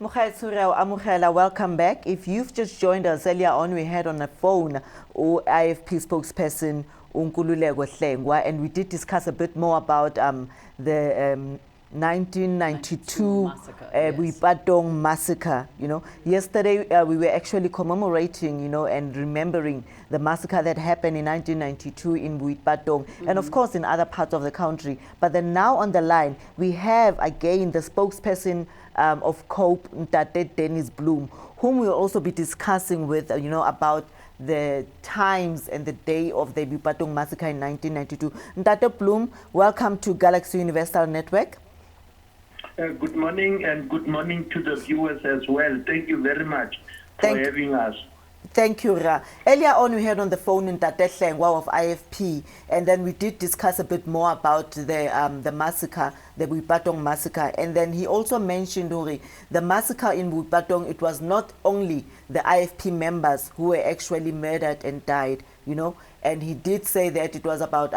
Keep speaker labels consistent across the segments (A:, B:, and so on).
A: Amukela, welcome back. If you've just joined us earlier on, we had on the phone IFP spokesperson Nkululeko Hlengwa, and we did discuss a bit more about the 1992 Boipatong massacre. Yesterday we were actually commemorating, and remembering the massacre that happened in 1992 in Boipatong, and of course in other parts of the country. But then now on the line we have again the spokesperson of COPE, Ntate Dennis Bloem, whom we'll also be discussing with, about the times and the day of the Boipatong massacre in 1992. Ntate Bloem, welcome to Galaxy Universal Network.
B: Good morning, and good morning to the viewers as well. Thank you very much for having us.
A: Thank you, Ra. Earlier on, we had on the phone Ntate Hlengwa of IFP, and then we did discuss a bit more about the massacre, the Boipatong massacre, and then he also mentioned, Uri, the massacre in Boipatong, it was not only the IFP members who were actually murdered and died, and he did say that it was about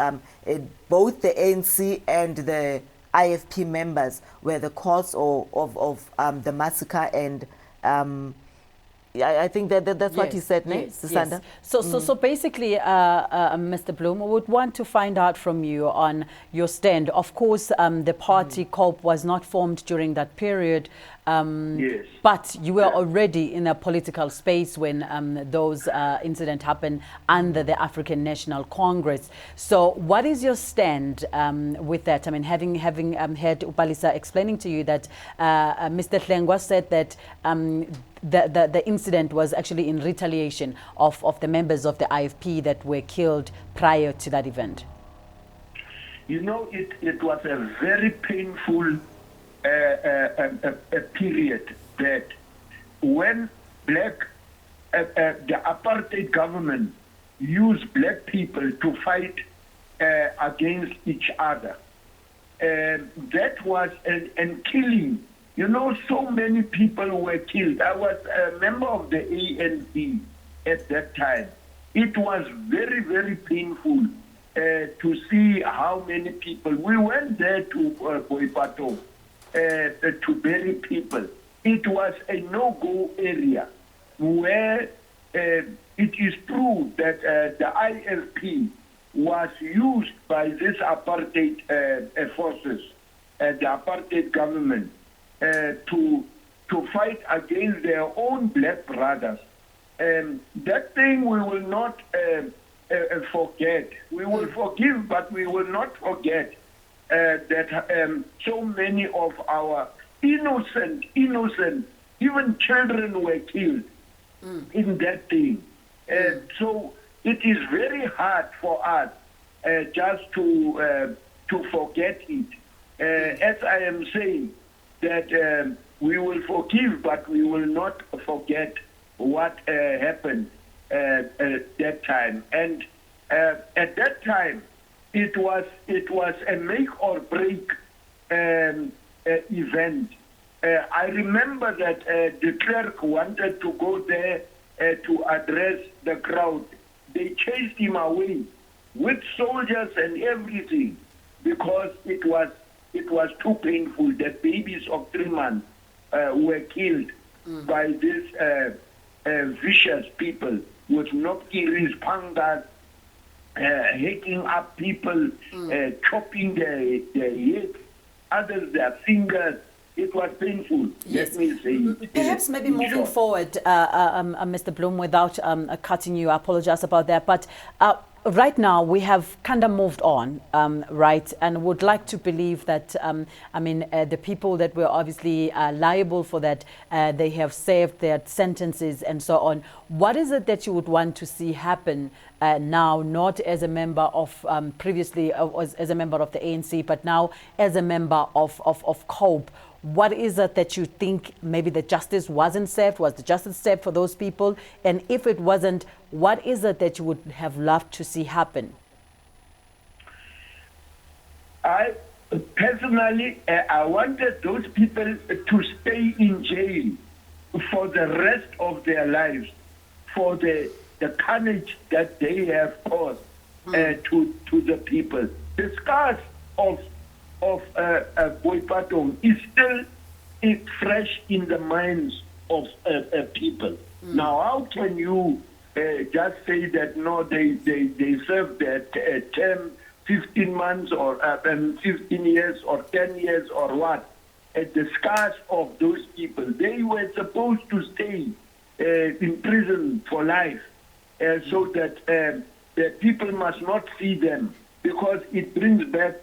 A: both the ANC and the IFP members were the cause of the massacre, and I think that's what he said,
C: yes. So basically, Mr. Bloem, we would want to find out from you on your stand. Of course, the party COPE was not formed during that period,
B: yes.
C: But you were already in a political space when those incidents happened under the African National Congress. So what is your stand with that? I mean, having heard Upalisa explaining to you that Mr. Hlengwa said that the incident was actually in retaliation of the members of the IFP that were killed prior to that event.
B: It was a very painful a period that when the apartheid government used black people to fight against each other. That was and killing. So many people were killed. I was a member of the ANC at that time. It was very, very painful to see how many people. We went there to Boipatong to bury people. It was a no-go area where it is true that the IFP was used by this apartheid forces, the apartheid government, to fight against their own black brothers. That thing we will not forget. We will forgive, but we will not forget that so many of our innocent, even children were killed in that thing. So it is very hard for us just to forget it. As I am saying, that we will forgive, but we will not forget what happened at that time. And at that time, it was a make or break event. I remember that the clerk wanted to go there to address the crowd. They chased him away with soldiers and everything because it was too painful that babies of 3 months were killed by these vicious people with nokkiris, pangas, hacking up people, chopping their heads, others their fingers. It was painful.
C: Yes.
B: Let me say.
C: Perhaps maybe moving forward, Mr. Bloem, without cutting you, I apologize about that, but right now we have kind of moved on, right, and would like to believe that, the people that were obviously liable for that, they have served their sentences and so on. What is it that you would want to see happen now, not as a member of, previously as a member of the ANC, but now as a member of COPE? What is it that you think maybe the justice wasn't served? Was the justice served for those people? And if it wasn't, what is it that you would have loved to see happen?
B: I personally, I wanted those people to stay in jail for the rest of their lives, for the carnage that they have caused to the people. The scars of Boipatong is still fresh in the minds of people. Now, how can you just say that no, they served a term 15 months or 15 years or 10 years or what? At the scars of those people, they were supposed to stay in prison for life, so that the people must not see them, because it brings back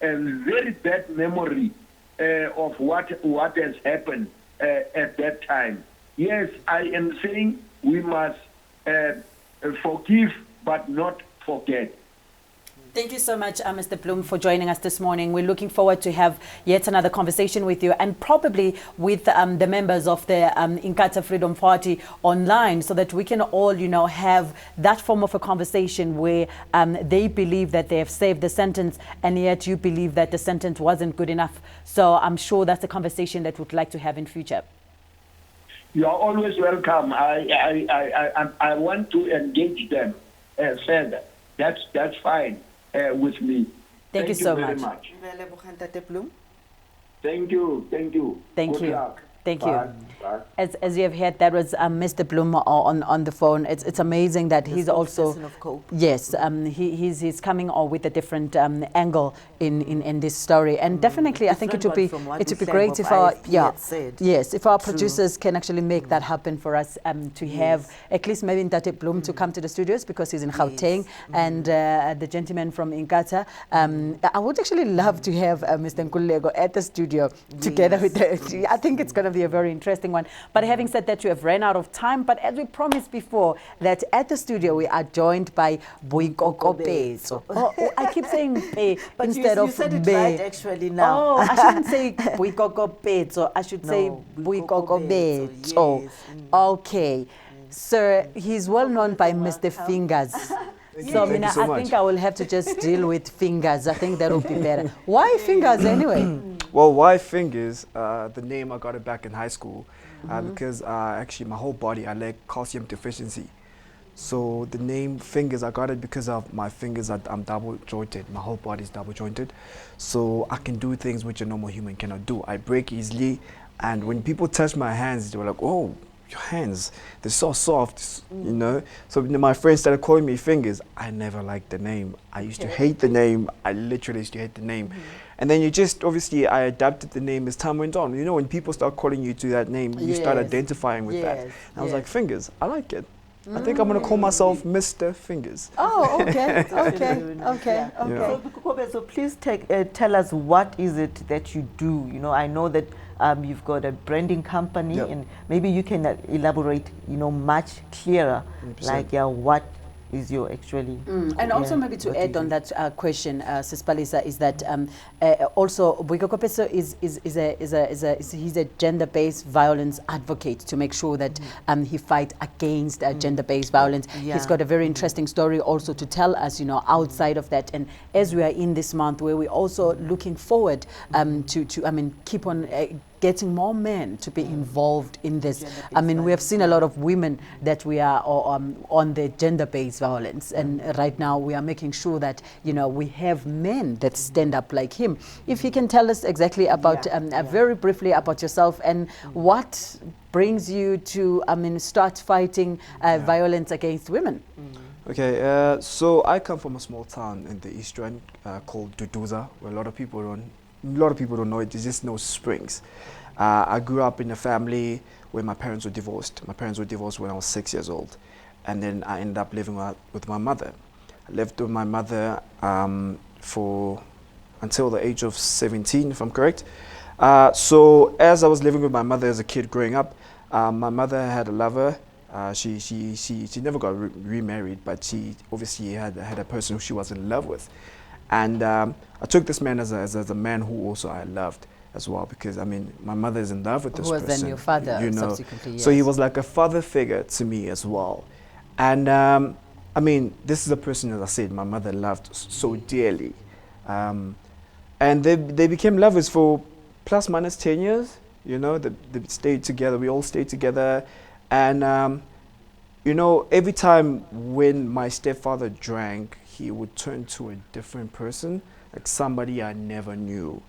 B: a very bad memory of what has happened at that time. Yes, I am saying we must forgive but not forget.
C: Thank you so much, Mr. Bloom, for joining us this morning. We're looking forward to have yet another conversation with you, and probably with the members of the Inkatha Freedom Party online, so that we can all, have that form of a conversation where they believe that they have saved the sentence, and yet you believe that the sentence wasn't good enough. So I'm sure that's a conversation that we'd like to have in future.
B: You are always welcome. I want to engage them further. That's fine. With me.
C: Thank you so much.
B: Thank you.
C: Thank
B: Good
C: you.
B: luck.
C: Thank
B: Bye.
C: you.
B: Bye.
C: As you have heard, that was Mr. Bloom on the phone. It's amazing that he's also
A: of COPE.
C: yes, he's coming on with a different angle in this story, and definitely I think it would be great if our if our producers can actually make that happen for us, to have at least maybe Ntate Bloom to come to the studios, because he's in Gauteng, and the gentleman from Inkatha. I would actually love to have Mr. Nkululeko at the studio together with the. I think it's going to be a very interesting one. But having said that, you have ran out of time. But as we promised before, that at the studio we are joined by Boikoko Petso. I keep saying Pe instead of
A: you said it
C: Be.
A: right actually now.
C: Oh, I shouldn't say Boikoko Petso. I should say Boikoko Petso.
A: Yes.
C: Okay. Sir, he's well known by Mr. Fingers. So,
D: Thank you so
C: I
D: much.
C: think I will have to just deal with Fingers. I think that will be better. Why Fingers anyway?
D: Well, why Fingers? The name, I got it back in high school because actually my whole body, I lack calcium deficiency. So the name Fingers, I got it because of my fingers. I'm double jointed. My whole body is double jointed. So I can do things which a normal human cannot do. I break easily. And when people touch my hands, they were like, oh, your hands, they're so soft, you know. So when my friends started calling me Fingers, I never liked the name. I used to hate the name. I literally used to hate the name. And then obviously I adapted the name as time went on. You know, when people start calling you to that name, you start identifying with that. And I was like, Fingers, I like it. I think I'm going to call myself Mr. Fingers.
C: Oh, okay,
A: So please tell us, what is it that you do? You know, I know that you've got a branding company, and maybe you can elaborate, much clearer,
D: 100%.
A: like what is your actually.
C: And also maybe to add on that question, Sis Palisa, is that also Boikoko Petso he's a gender-based violence advocate, to make sure that he fight against gender-based violence. He's got a very interesting story also to tell us, outside of that. And as we are in this month, where we're also looking forward to keep on getting more men to be involved in this. I mean, we have seen a lot of women that we are on the gender-based violence, and right now we are making sure that we have men that stand up like him. If you can tell us exactly about very briefly about yourself and what brings you to start fighting violence against women.
D: Okay, so I come from a small town in the East Rand called Duduza, where a lot of people don't know it. They just know Springs. I grew up in a family where my parents were divorced. My parents were divorced when I was 6 years old, and then I ended up living with my mother. I lived with my mother until the age of 17, if I'm correct. So as I was living with my mother as a kid growing up, my mother had a lover. She never got remarried, but she obviously had a person who she was in love with. And I took this man as a man who also I loved as well, because my mother is in love with this person.
C: Who was then your father subsequently? Yes.
D: So he was like a father figure to me as well. And this is a person, as I said, my mother loved so dearly. And they became lovers for plus minus 10 years. They stayed together. We all stayed together. And every time when my stepfather drank, he would turn to a different person, like somebody I never knew.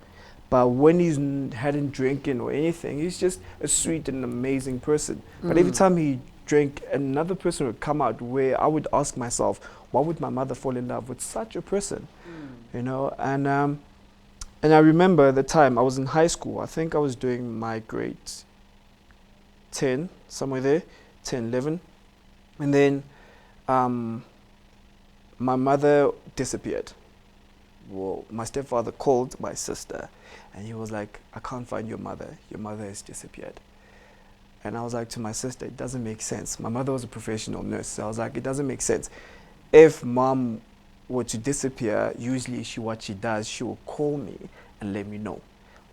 D: But when he's hadn't drinking or anything, he's just a sweet and amazing person. But every time he drank, another person would come out where I would ask myself, why would my mother fall in love with such a person? You know, and I remember the time I was in high school. I think I was doing my grade 10, somewhere there, 10, 11. And then my mother disappeared. Well, my stepfather called my sister and he was like, I can't find your mother. Your mother has disappeared. And I was like to my sister, it doesn't make sense. My mother was a professional nurse. So I was like, it doesn't make sense. If mom were to disappear, usually what she does, she will call me and let me know.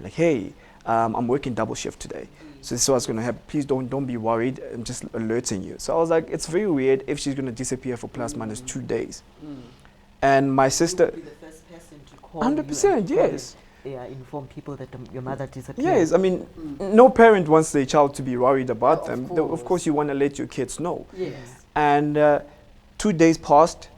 D: Like, hey, I'm working double shift today. So this is what's going to happen. Please don't be worried. I'm just alerting you. So I was like, it's very weird if she's going to disappear for plus minus 2 days. And my sister...
A: Be the first person to call
D: 100%, yes.
A: Yeah, inform people that your mother disappeared.
D: Yes, I mean, no parent wants their child to be worried about them.
C: course.
D: Of course, you want to let your kids know.
C: Yes.
D: And 2 days passed.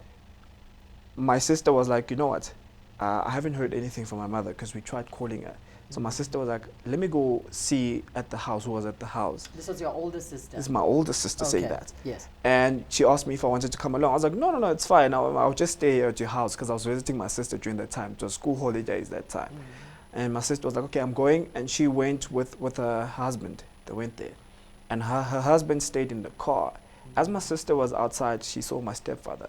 D: My sister was like, you know what? I haven't heard anything from my mother because we tried calling her. So my sister was like, let me go see at the house who was at the house.
C: This was your older sister?
D: This is my older sister saying
C: Okay.
D: that.
C: Yes.
D: And she asked me if I wanted to come along. I was like, no, it's fine. I'll just stay here at your house because I was visiting my sister during that time. It was school holidays that time. And my sister was like, okay, I'm going. And she went with her husband. They went there. And her husband stayed in the car. As my sister was outside, she saw my stepfather.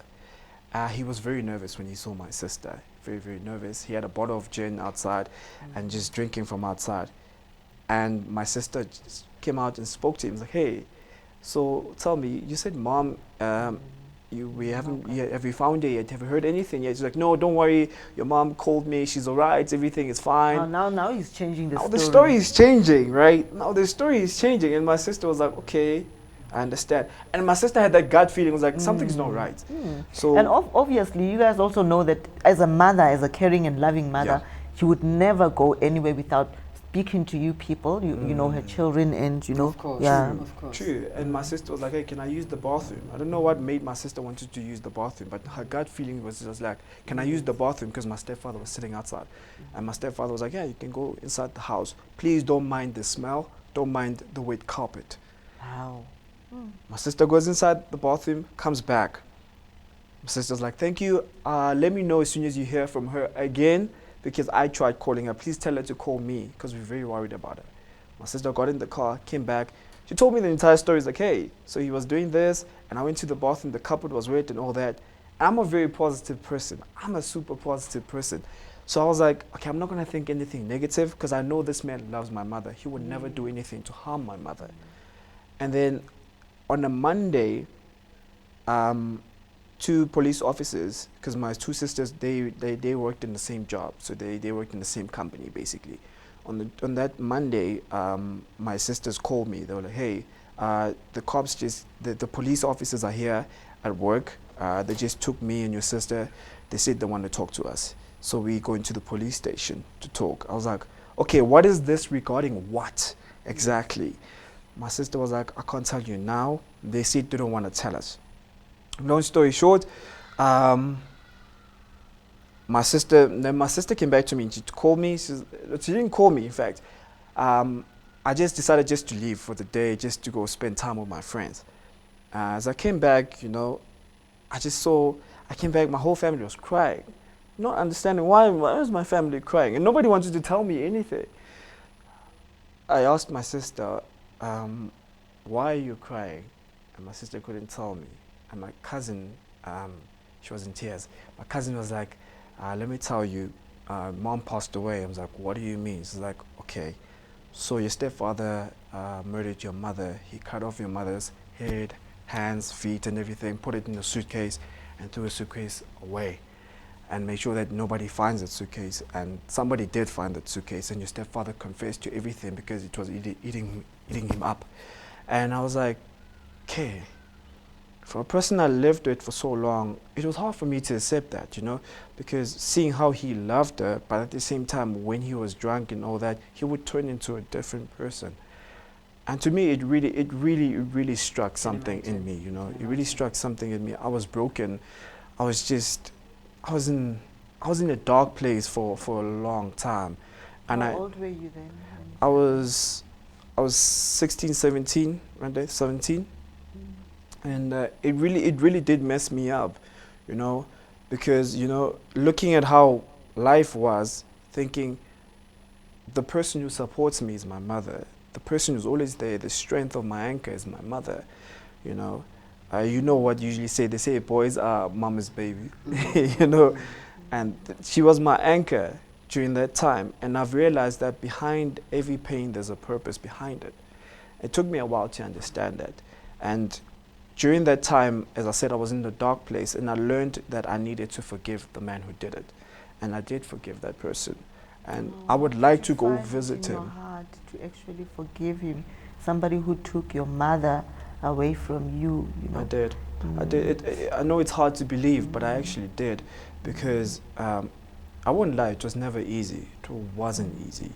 D: He was very nervous when he saw my sister. Very, very nervous. He had a bottle of gin outside and just drinking from outside. And my sister just came out and spoke to him. Like, hey, so tell me, you said, Mom, have you found her yet? Have you heard anything yet? She's like, no, don't worry. Your mom called me. She's all right. Everything is fine.
A: Now he's changing the
D: Now
A: story.
D: the story is changing, right? Now the story is changing. And my sister was like, okay, I understand. And my sister had that gut feeling, was like, something's not right. So,
A: And obviously, you guys also know that as a mother, as a caring and loving mother, you would never go anywhere without speaking to you people, you know, her children and, you know.
C: Of course.
A: Yeah.
C: Of course.
D: true. And my sister was like, hey, can I use the bathroom? I don't know what made my sister wanted to use the bathroom, but her gut feeling was just like, can I use the bathroom? Because my stepfather was sitting outside. And my stepfather was like, yeah, you can go inside the house. Please don't mind the smell. Don't mind the wet carpet.
A: Wow.
D: My sister goes inside the bathroom, comes back. My sister's like, thank you. Let me know as soon as you hear from her again, because I tried calling her. Please tell her to call me, because we're very worried about her. My sister got in the car, came back. She told me the entire story. It's like, hey, so he was doing this, and I went to the bathroom, the carpet was wet and all that. I'm a very positive person. I'm a super positive person. So I was like, okay, I'm not going to think anything negative, because I know this man loves my mother. He would never do anything to harm my mother. And then on a Monday, 2 police officers, because my 2 sisters, they worked in the same job, so they worked in the same company basically. On that Monday, my sisters called me. They were like, hey, the cops the police officers are here at work. They just took me and your sister. They said they want to talk to us. So we go into the police station to talk. I was like, okay, what is this regarding what exactly? My sister was like, I can't tell you now. They said they don't want to tell us. Long story short, my sister came back to me and she called me. She didn't call me, in fact. I just decided just to leave for the day, just to go spend time with my friends. As I came back, you know, I came back, my whole family was crying. Not understanding why was my family crying? And nobody wanted to tell me anything. I asked my sister, why are you crying? And my sister couldn't tell me. And my cousin, she was in tears. My cousin was like, let me tell you, Mom passed away. I was like, what do you mean? She's like, okay, so your stepfather murdered your mother. He cut off your mother's head, hands, feet, and everything, put it in a suitcase, and threw a suitcase away. And made sure that nobody finds that suitcase. And somebody did find that suitcase, and your stepfather confessed to everything because it was eating him up. And I was like, okay. For a person I lived with for so long, it was hard for me to accept that, you know, because seeing how he loved her, but at the same time, when he was drunk and all that, he would turn into a different person. And to me, it really struck something in me, you know. It really struck something in me. I was broken. I was in a dark place for a long time. And
A: How old were you then?
D: I was 16, 17, right there, 17. And it really did mess me up, you know, because, you know, looking at how life was, thinking the person who supports me is my mother. The person who's always there, the strength of my anchor is my mother, you know. You know what usually say, they say boys are mama's baby, you know. And she was my anchor during that time. And I've realized that behind every pain, there's a purpose behind it. It took me a while to understand that. And during that time, as I said, I was in a dark place, and I learned that I needed to forgive the man who did it. And I did forgive that person. And I would like to go visit
A: in your
D: him.
A: heart to actually forgive him, somebody who took your mother away from you, you know.
D: I did. I did. I know it's hard to believe, but I actually did, because I wouldn't lie, it was never easy. It wasn't easy.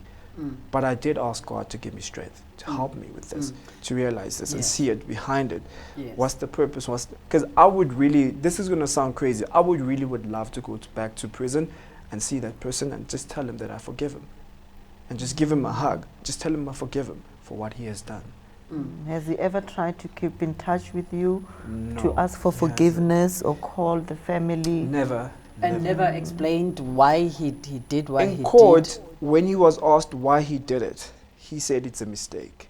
D: But I did ask God to give me strength, to help me with this, to realize this and see it behind it.
C: Yes.
D: What's the purpose? Because I would really, this is going to sound crazy, I would love to go back to prison and see that person and just tell him that I forgive him. And just give him a hug. Just tell him I forgive him for what he has done.
A: Has he ever tried to keep in touch with you,
D: No,
A: to ask for
D: he hasn't.
A: forgiveness or call the family?
D: Never.
C: And never explained why he did what he
D: In
C: did.
D: court, when he was asked why he did it, he said it's a mistake.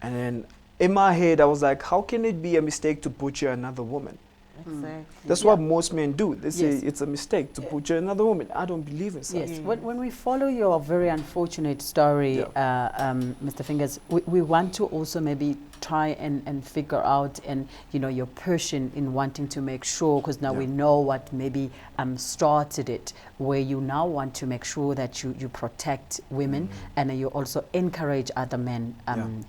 D: And then in my head, I was like, how can it be a mistake to butcher another woman?
A: Exactly.
D: That's what most men do. They say
C: Yes.
D: it's a mistake to butcher another woman. I don't believe in such.
C: Yes, when we follow your very unfortunate story, Mr. Fingers, we want to also maybe try and figure out, and you know, your passion in wanting to make sure, because now we know what maybe started it, where you now want to make sure that you protect women and you also encourage other men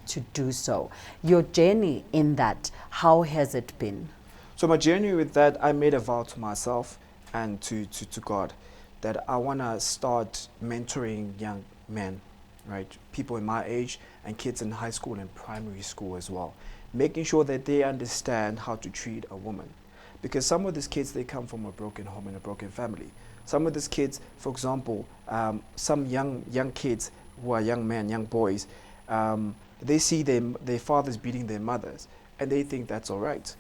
C: to do so. Your journey in that, how has it been?
D: So my journey with that, I made a vow to myself and to God that I want to start mentoring young men, right? People in my age and kids in high school and primary school as well. Making sure that they understand how to treat a woman. Because some of these kids, they come from a broken home and a broken family. Some of these kids, for example, some young kids who are young men, young boys, they see their fathers beating their mothers and they think that's all right.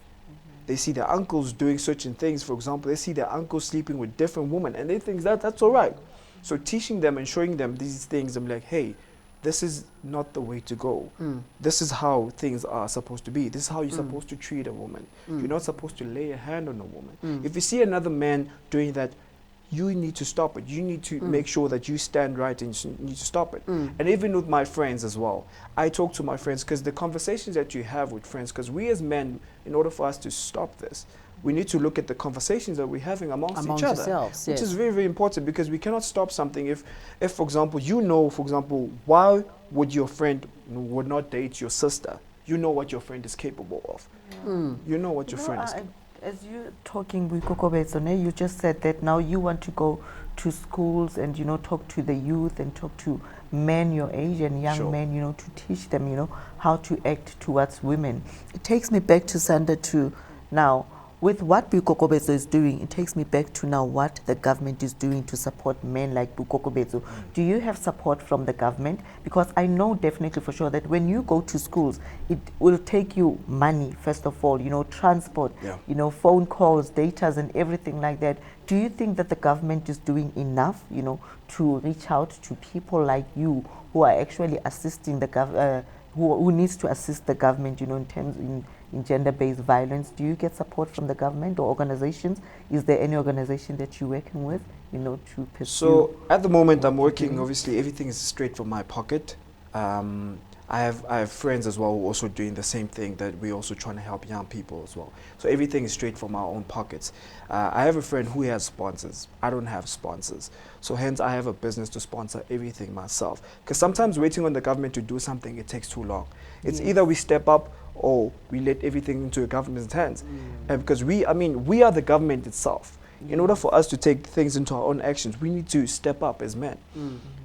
D: They see their uncles doing certain things. For example, they see their uncles sleeping with different women and they think that's all right. So teaching them and showing them these things, I'm like, hey, this is not the way to go. This is how things are supposed to be. This is how you're supposed to treat a woman. You're not supposed to lay a hand on a woman. If you see another man doing that, you need to stop it. You need to make sure that you stand right and you need to stop it. And even with my friends as well, I talk to my friends, because the conversations that you have with friends, because we as men, in order for us to stop this, we need to look at the conversations that we're having amongst each other,
C: yourselves,
D: which
C: yes.
D: is very, very important, because we cannot stop something if, for example, you know, for example, why would your friend would not date your sister? You know what your friend is capable of. You know what your friend is capable of.
A: As you're talking with Kokobetsone, you just said that now you want to go to schools and, you know, talk to the youth and talk to men your age and young men, you know, to teach them, you know, how to act towards women. It takes me back to Sanda too. Now, with what Bukokobetso is doing, it takes me back to now what the government is doing to support men like Bukokobetso. Do you have support from the government? Because I know definitely for sure that when you go to schools, it will take you money, first of all, you know, transport, you know, phone calls, datas and everything like that. Do you think that the government is doing enough, you know, to reach out to people like you who are actually assisting the government, who needs to assist the government, you know, in terms in gender-based violence? Do you get support from the government or organizations? Is there any organization that you're working with, you know, to pursue?
D: So at the moment I'm working, obviously everything is straight from my pocket. I have friends as well who are also doing the same thing, that we're also trying to help young people as well. So everything is straight from our own pockets. I have a friend who has sponsors. I don't have sponsors. So hence I have a business to sponsor everything myself. Because sometimes waiting on the government to do something, it takes too long. It's either we step up or we let everything into the government's hands. Because we are the government itself. In order for us to take things into our own actions, we need to step up as men.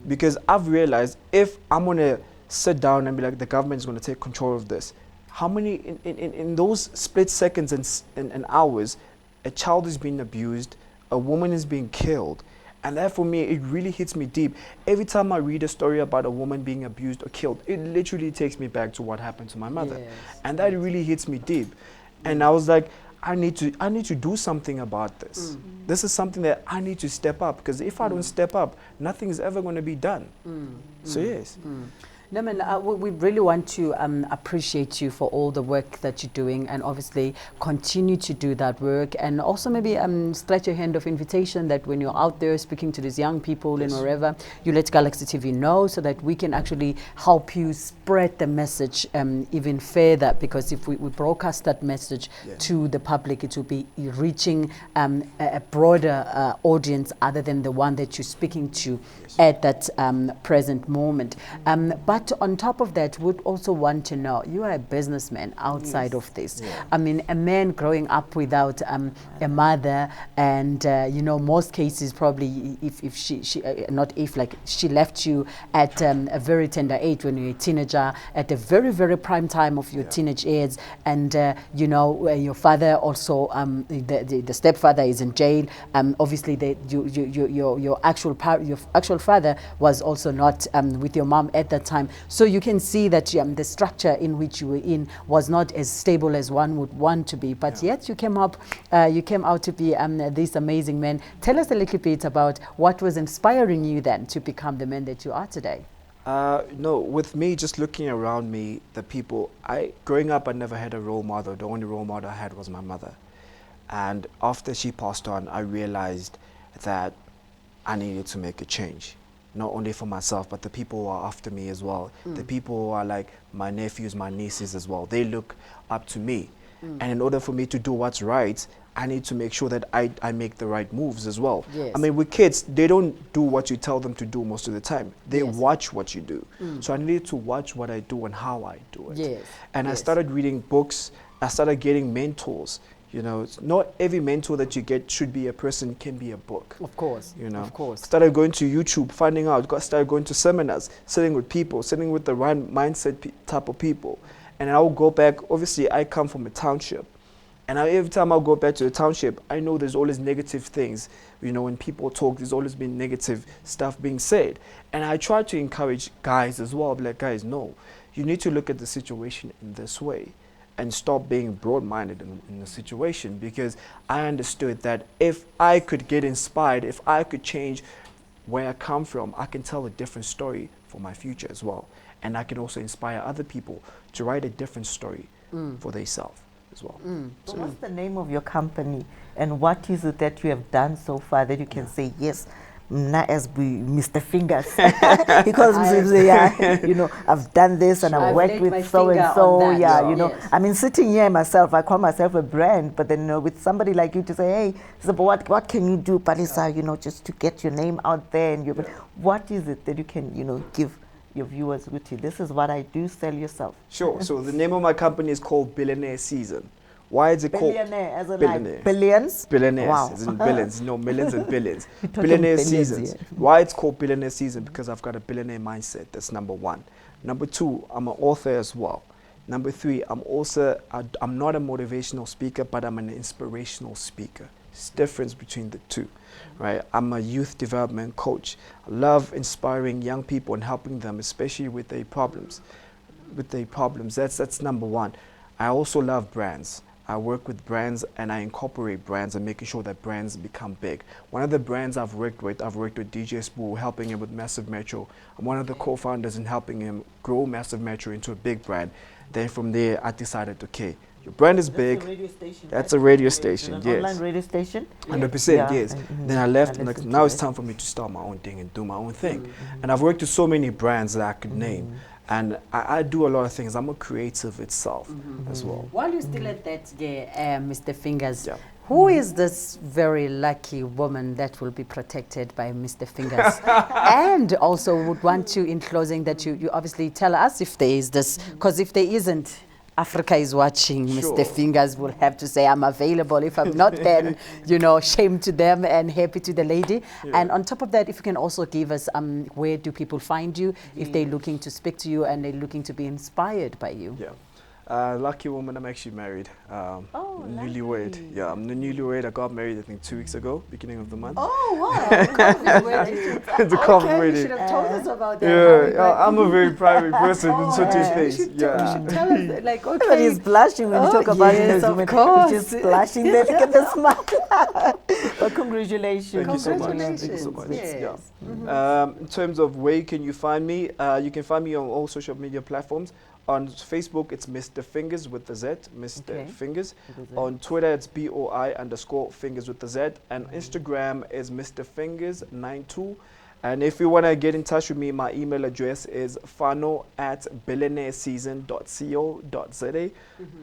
D: Because I've realized if I'm going to sit down and be like, the government is going to take control of this, how many, in those split seconds and hours, a child is being abused, a woman is being killed, And that for me, it really hits me deep. Every time I read a story about a woman being abused or killed, it literally takes me back to what happened to my mother.
C: Yes.
D: And that really hits me deep. And I was like, I need to do something about this. This is something that I need to step up, because if I don't step up, nothing is ever going to be done. So yes.
C: No, man, we really want to appreciate you for all the work that you're doing, and obviously continue to do that work, and also maybe stretch your hand of invitation that when you're out there speaking to these young people and wherever, you let Galaxy TV know, so that we can actually help you spread the message even further, because if we broadcast that message to the public, it will be reaching a broader audience other than the one that you're speaking to at that present moment. But on top of that, would also want to know, you are a businessman outside of this. I mean, a man growing up without a mother, and you know, most cases probably if she not if, like, she left you at a very tender age when you're a teenager, at a very, very prime time of your teenage years, and you know, your father also, the stepfather is in jail. Obviously, your actual father was also not with your mom at that time. So you can see that the structure in which you were in was not as stable as one would want to be. But yet you came out to be this amazing man. Tell us a little bit about what was inspiring you then to become the man that you are today.
D: No, with me, just looking around me, the people, growing up, I never had a role model. The only role model I had was my mother. And after she passed on, I realized that I needed to make a change. Not only for myself, but the people who are after me as well. The people who are like my nephews, my nieces as well. They look up to me. And in order for me to do what's right, I need to make sure that I make the right moves as well.
C: Yes.
D: I mean, with kids, they don't do what you tell them to do most of the time. They watch what you do. So I needed to watch what I do and how I do it.
C: Yes.
D: And I started reading books. I started getting mentors. You know, it's not every mentor that you get should be a person, can be a book.
C: Of course,
D: you know.
C: of course.
D: Started going to YouTube, finding out, started going to seminars, sitting with people, sitting with the right mindset type of people. And I will go back, obviously I come from a township. And every time I go back to the township, I know there's always negative things. You know, when people talk, there's always been negative stuff being said. And I try to encourage guys as well, be like, guys, no, you need to look at the situation in this way. And stop being broad-minded in the situation, because I understood that if I could get inspired, if I could change where I come from, I can tell a different story for my future as well. And I can also inspire other people to write a different story for themselves as well.
A: So what's the name of your company, and what is it that you have done so far that you can say, yes, not as Mr. Fingers, because you know, I've done this and I've worked with so and so, you know. I mean, sitting here myself, I call myself a brand, but then, you know, with somebody like you to say, hey, so what can you do, Palisa, you know, just to get your name out there, and what is it that you can, you know, give your viewers with you? This is what I do. Sell yourself.
D: Sure. So the name of my company is called Billionaire Season. Why is it called
A: Billionaire? As in
D: Billionaire.
A: like billions?
D: Billionaires,
A: Wow.
D: as in billions, no, millions and billions.
A: talking
D: Billionaire
A: billions
D: Seasons.
A: here.
D: Why it's called Billionaire Season? Because I've got a billionaire mindset. That's number one. Number two, I'm an author as well. Number three, I'm not a motivational speaker, but I'm an inspirational speaker. There's a difference between the two, right? I'm a youth development coach. I love inspiring young people and helping them, especially with their problems. That's number one. I also love brands. I work with brands and I incorporate brands and making sure that brands become big. One of the brands I've worked with DJ Spoo, helping him with Massive Metro. I'm one of the co-founders in helping him grow Massive Metro into a big brand. Then from there, I decided, okay, your brand is big.
A: A radio station,
D: that's
A: right?
D: a radio station,
A: An
D: yes.
A: online radio station?
D: 100%,
A: Yeah.
D: yes. Then I left, and like, now it's time for me to start my own thing and do my own thing. And I've worked with so many brands that I could name. And I do a lot of things. I'm a creative itself as well.
C: While you're still at that, Mr. Fingers, who is this very lucky woman that will be protected by Mr. Fingers? And also would want to, in closing, that you obviously tell us if there is this, because if there isn't, Africa is watching.
D: Sure.
C: Mr. Fingers will have to say, I'm available. If I'm not, then, you know, shame to them and happy to the lady. And on top of that, if you can also give us, where do people find you if they're looking to speak to you and they're looking to be inspired by you?
D: Yeah. Lucky woman, I'm actually married. Newlywed.
C: lovely.
D: Yeah, I'm the newlywed. I got married, I think, 2 weeks ago, beginning of the month.
C: Oh, wow. COVID wedding.
D: It's a COVID
C: Okay, you
D: wedding.
C: should have told us about that.
D: Yeah, I'm a very private person in certain
C: You
D: things.
C: should
D: Yeah.
C: tell us, like, okay.
A: Everybody's blushing when you talk about
C: yes, of
A: women.
C: course.
A: Just blushing. They look at the smile. But congratulations.
D: Thank you so much.
C: Congratulations.
D: Thank you so much.
C: Yes.
D: Yeah. In terms of where can you find me, you can find me on all social media platforms. On Facebook, it's Mr. Fingers with the Z, Mr.
A: Okay.
D: Fingers.
A: With the Z.
D: On Twitter, it's BOI_fingers with the Z. And Instagram is Mr. Fingers 92. And if you want to get in touch with me, my email address is fano@billionaireseason.co.za.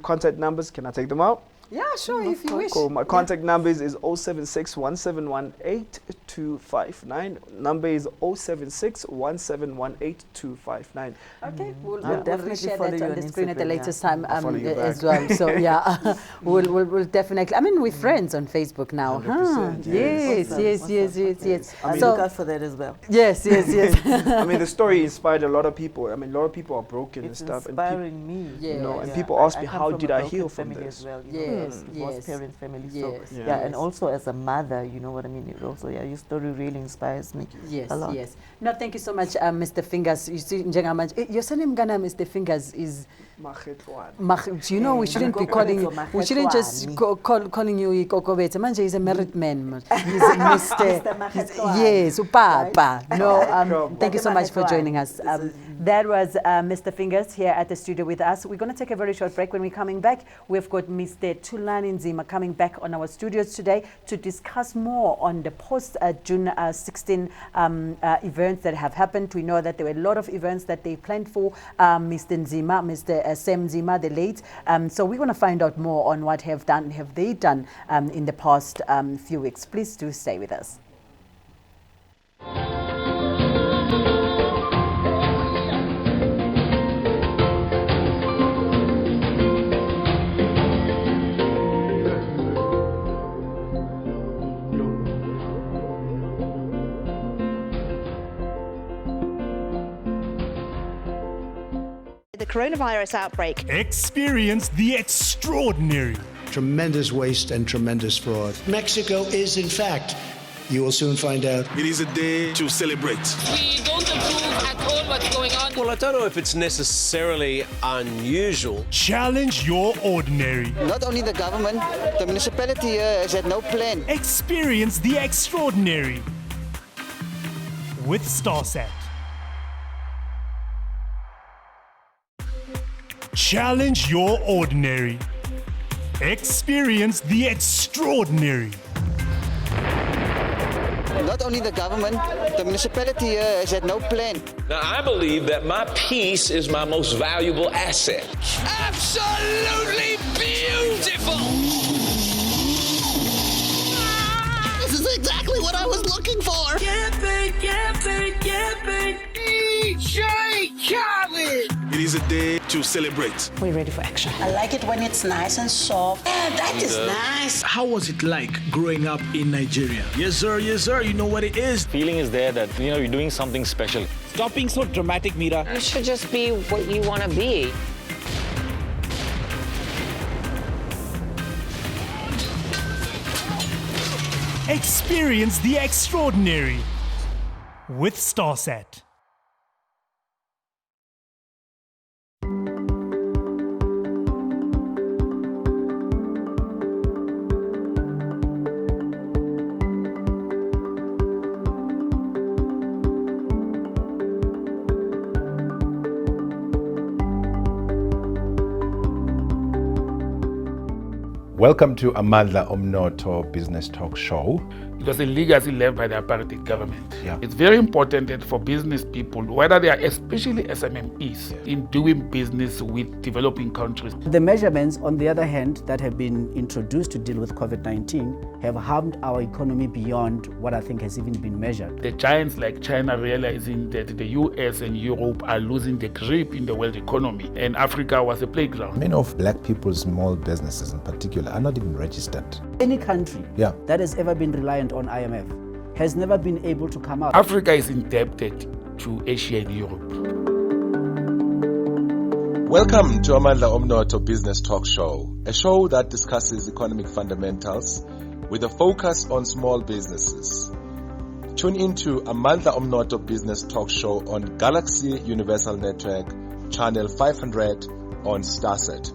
D: Contact numbers, can I take them out?
C: Yeah, sure, if you wish.
D: Cool. My contact number is 076-1718-259. Number is 076-1718-259.
C: Okay, we'll
A: definitely
C: share
A: follow
C: that
A: you
C: on
A: on
C: the screen at the
A: Instagram,
C: latest
A: yeah.
C: time
D: I'll follow you
C: as
D: back.
C: well. So yeah, we'll definitely. I mean, we're friends on Facebook now, huh?
D: 100%,
C: Yes,
A: Awesome,
C: yes,
A: awesome,
C: yes, yes, yes.
D: I mean,
A: Look
C: So
A: out for that as well.
C: yes, yes, yes.
D: I mean, the story inspired a lot of people. I mean, a lot of people are broken
A: It's
D: and stuff.
A: inspiring me.
C: Yeah.
D: You know, and
A: Yeah.
D: people ask
A: I
D: me,
A: come
D: how
A: from
D: did
A: a
D: I
A: broken
D: heal from
A: family
D: this?
A: as well,
C: Yes,
A: divorced
C: yes.
A: parents family. So
C: Yes,
A: yeah, and
C: yes.
A: also as a mother, you know what I mean. It also, yeah, your story really inspires me.
C: Yes,
A: a lot.
C: yes. No, thank you so much, Mr. Fingers. You see, your surname Ghana, Mr. Fingers, is. You know, we shouldn't be calling you. We shouldn't just calling you Ikokobete. Manje is a married man. He's a Mr. Yes, Papa. No, thank you so much for joining us. That was Mr. Fingers here at the studio with us. We're going to take a very short break. When we're coming back, we've got Mr. Thulani Nzima coming back on our studios today to discuss more on the post-June 16 events that have happened. We know that there were a lot of events that they planned for Mr. Nzima, Mr. Sem Nzima, the late. So we're going to find out more on what have they done in the past few weeks. Please do stay with us.
E: The coronavirus outbreak.
F: Experience the extraordinary.
G: Tremendous waste and tremendous fraud. Mexico is, in fact, you will soon find out.
H: It is a day to celebrate.
I: We don't approve at all what's going on.
J: Well, I don't know if it's necessarily unusual.
F: Challenge your ordinary.
K: Not only the government, the municipality here has had no plan.
F: Experience the extraordinary with StarSat. Challenge your ordinary. Experience the extraordinary.
K: Not only the government, the municipality here has had no plan.
J: Now, I believe that my peace is my most valuable asset.
I: Absolutely beautiful!
L: This is exactly what I was looking for.
I: DJ Khaled!
H: It is a day to celebrate.
C: We're ready for action.
L: I like it when it's nice and soft. Yeah, that is nice.
M: How was it like growing up in Nigeria? Yes, sir, you know what it is.
N: Feeling is there that, you know, you're doing something special.
M: Stop being so dramatic, Mira.
I: You should just be what you want to be.
F: Experience the extraordinary with StarSat.
O: Welcome to Amandla Omnoto Business Talk Show.
P: It was a legacy left by the apartheid government.
O: Yeah.
P: It's very important that for business people, whether they are especially SMMEs, in doing business with developing countries.
Q: The measurements, on the other hand, that have been introduced to deal with COVID-19 have harmed our economy beyond what I think has even been measured.
P: The giants like China realizing that the US and Europe are losing the grip in the world economy, and Africa was a playground.
O: Many of black people's small businesses in particular are not even registered.
Q: Any country that has ever been reliant on IMF has never been able to come out.
P: Africa is indebted to Asia and Europe.
O: Welcome to Amandla Omnotho Business Talk Show, a show that discusses economic fundamentals with a focus on small businesses. Tune into Amandla Omnotho Business Talk Show on Galaxy Universal Network, channel 500 on Starset.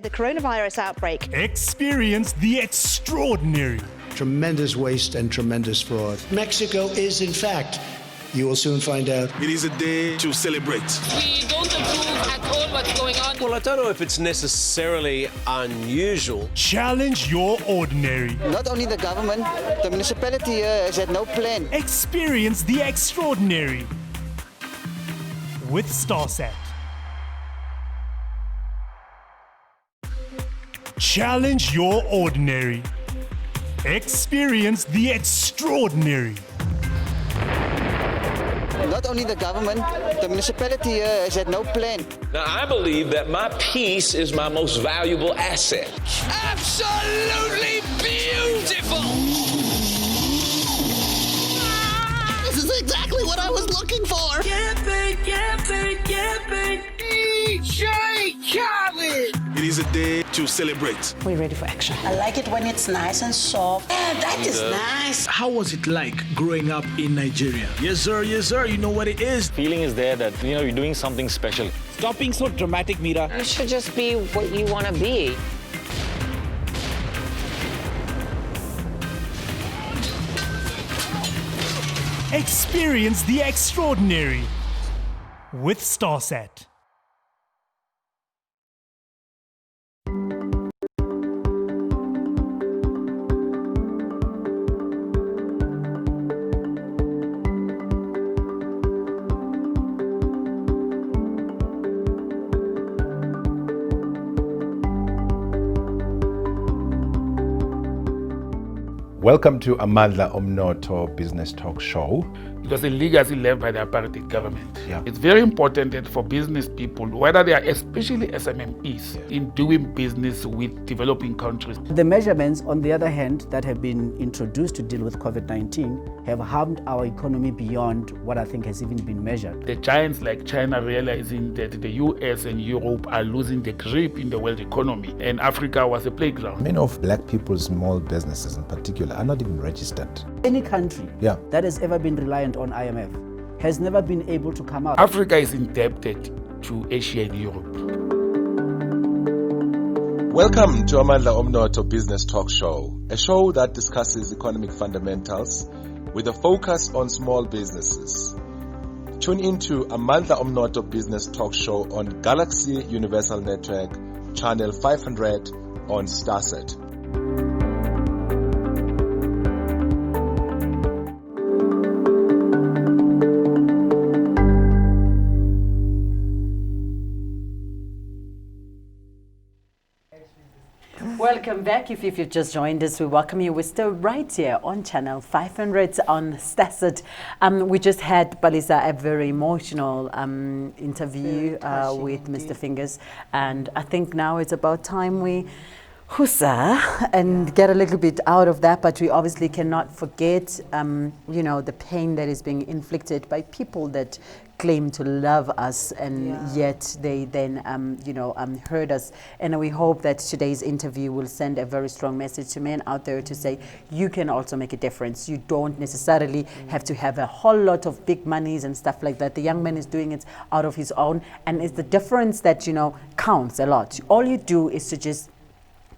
E: The coronavirus outbreak.
F: Experience the extraordinary.
G: Tremendous waste and tremendous fraud. Mexico is, in fact, you will soon find out.
H: It is a day to celebrate.
I: We don't approve at all what's going on.
R: Well, I don't know if it's necessarily unusual.
F: Challenge your ordinary.
K: Not only the government, the municipality has had no plan.
F: Experience the extraordinary with Starset. Challenge your ordinary. Experience the extraordinary.
K: Not only the government, the municipality has had no plan.
J: Now, I believe that my peace is my most valuable asset.
I: Absolutely beautiful!
L: This is exactly what I was looking for.
I: DJ Khaled!
H: It is a day to celebrate.
E: We're ready for action.
L: I like it when it's nice and soft. Yeah, that is nice.
M: How was it like growing up in Nigeria? Yes, sir, you know what it is.
N: Feeling is there that, you're doing something special.
M: Stop being so dramatic, Mira.
I: You should just be what you want to be.
F: Experience the extraordinary with Starset.
O: Welcome to Amandla Omnotho Business Talk Show.
P: It was a legacy left by the apartheid government.
O: Yeah.
P: It's very important that for business people, whether they are especially SMMEs, in doing business with developing countries.
Q: The measurements, on the other hand, that have been introduced to deal with COVID-19 have harmed our economy beyond what I think has even been measured.
P: The giants like China realizing that the US and Europe are losing the grip in the world economy, and Africa was a playground.
O: Many of black people's small businesses in particular are not even registered.
Q: Any country that has ever been reliant on IMF has never been able to come out.
P: Africa is indebted to Asia and Europe.
O: Welcome to Amandla Omnotho Business Talk Show, a show that discusses economic fundamentals with a focus on small businesses. Tune into Amandla Omnotho Business Talk Show on Galaxy Universal Network, channel 500 on Starset.
C: Welcome back. If you've just joined us, we welcome you. We're still right here on channel 500 on Starset. We just had, Balisa, a very emotional interview with Mr. Fingers, and I think now it's about time we and get a little bit out of that, but we obviously cannot forget the pain that is being inflicted by people that claim to love us, and yet they then hurt us. And we hope that today's interview will send a very strong message to men out there to say you can also make a difference. You don't necessarily have to have a whole lot of big monies and stuff like that. The young man is doing it out of his own, and it's the difference that counts a lot. All you do is to just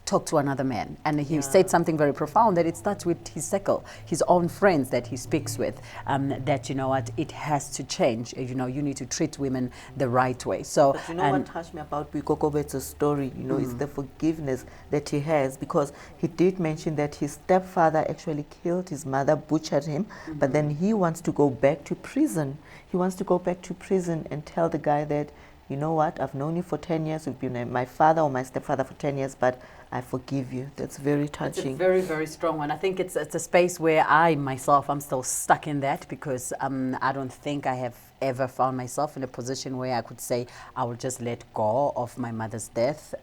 C: talk to another man, and he said something very profound, that it starts with his circle, his own friends that he speaks with, that it has to change. You need to treat women the right way. So
A: but what touched me about Bikokovet's story is the forgiveness that he has, because he did mention that his stepfather actually killed his mother, butchered him, but then he wants to go back to prison. He wants to go back to prison and tell the guy that you know what, I've known you for 10 years, you've been my father or my stepfather for 10 years, but I forgive you. That's very touching.
C: It's a very, very strong one. I think it's a space where I myself, I'm still stuck in that because I don't think I have ever found myself in a position where I could say I will just let go of my mother's death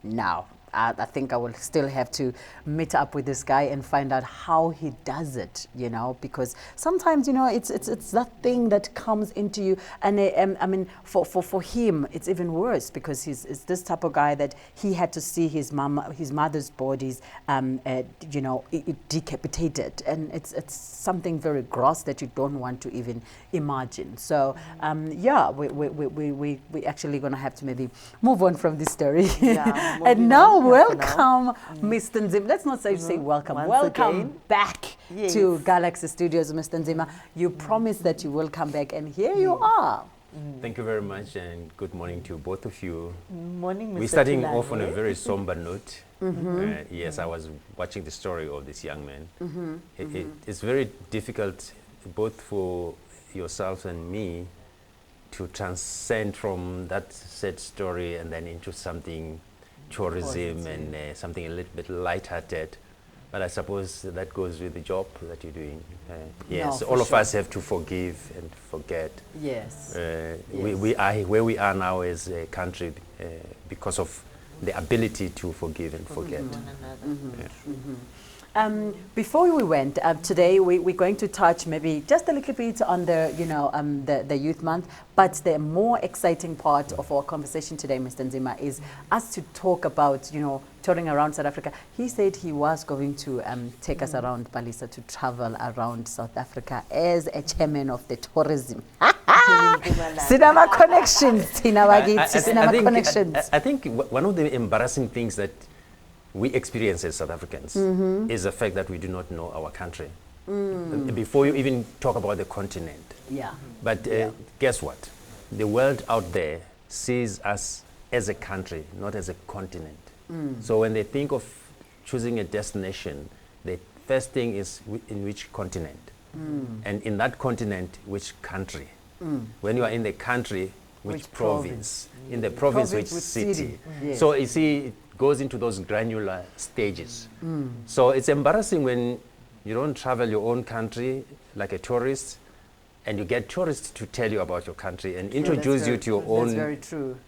C: now. I think I will still have to meet up with this guy and find out how he does it, you know, because sometimes, you know, it's that thing that comes into you. And I mean, for him, it's even worse because he's this type of guy that he had to see his mother's bodies, you know, decapitated. And it's something very gross that you don't want to even imagine. So, yeah, we actually going to have to maybe move on from this story.
A: Yeah,
C: and now, welcome, Mr. Nzima. Let's not say welcome. Welcome
A: again.
C: back to Galaxy Studios, Mr. Nzima. You promised that you will come back, and here you are.
S: Thank you very much, and good morning to both of you.
A: Morning, Mr.
S: We're starting
A: Tulane.
S: off on a very somber note. Yes, I was watching the story of this young man. It's very difficult, both for yourself and me, to transcend from that sad story and then into something tourism and something a little bit lighthearted. But I suppose that goes with the job that you're doing. Yes,
C: No,
S: all
C: for
S: of
C: sure.
S: us have to forgive and forget.
C: Yes.
S: We are where we are now as a country because of the ability to forgive and forget.
C: Before we went, today we're going to touch maybe just a little bit on the, you know, the Youth Month, but the more exciting part of our conversation today, Mr. Nzima, is us to talk about, you know, touring around South Africa. He said he was going to take us around Palisa to travel around South Africa as a chairman of the tourism. Cinema connections, cinema connections.
S: I think one of the embarrassing things that we experience as South Africans is the fact that we do not know our country. Before you even talk about the continent.
C: Yeah.
S: But guess what? The world out there sees us as a country, not as a continent. So when they think of choosing a destination, the first thing is in which continent. And in that continent, which country. When you are in the country, which province. In the province, which city.
C: Yes.
S: So you see, it goes into those granular stages. So it's embarrassing when you don't travel your own country like a tourist, and you get tourists to tell you about your country and introduce you to your own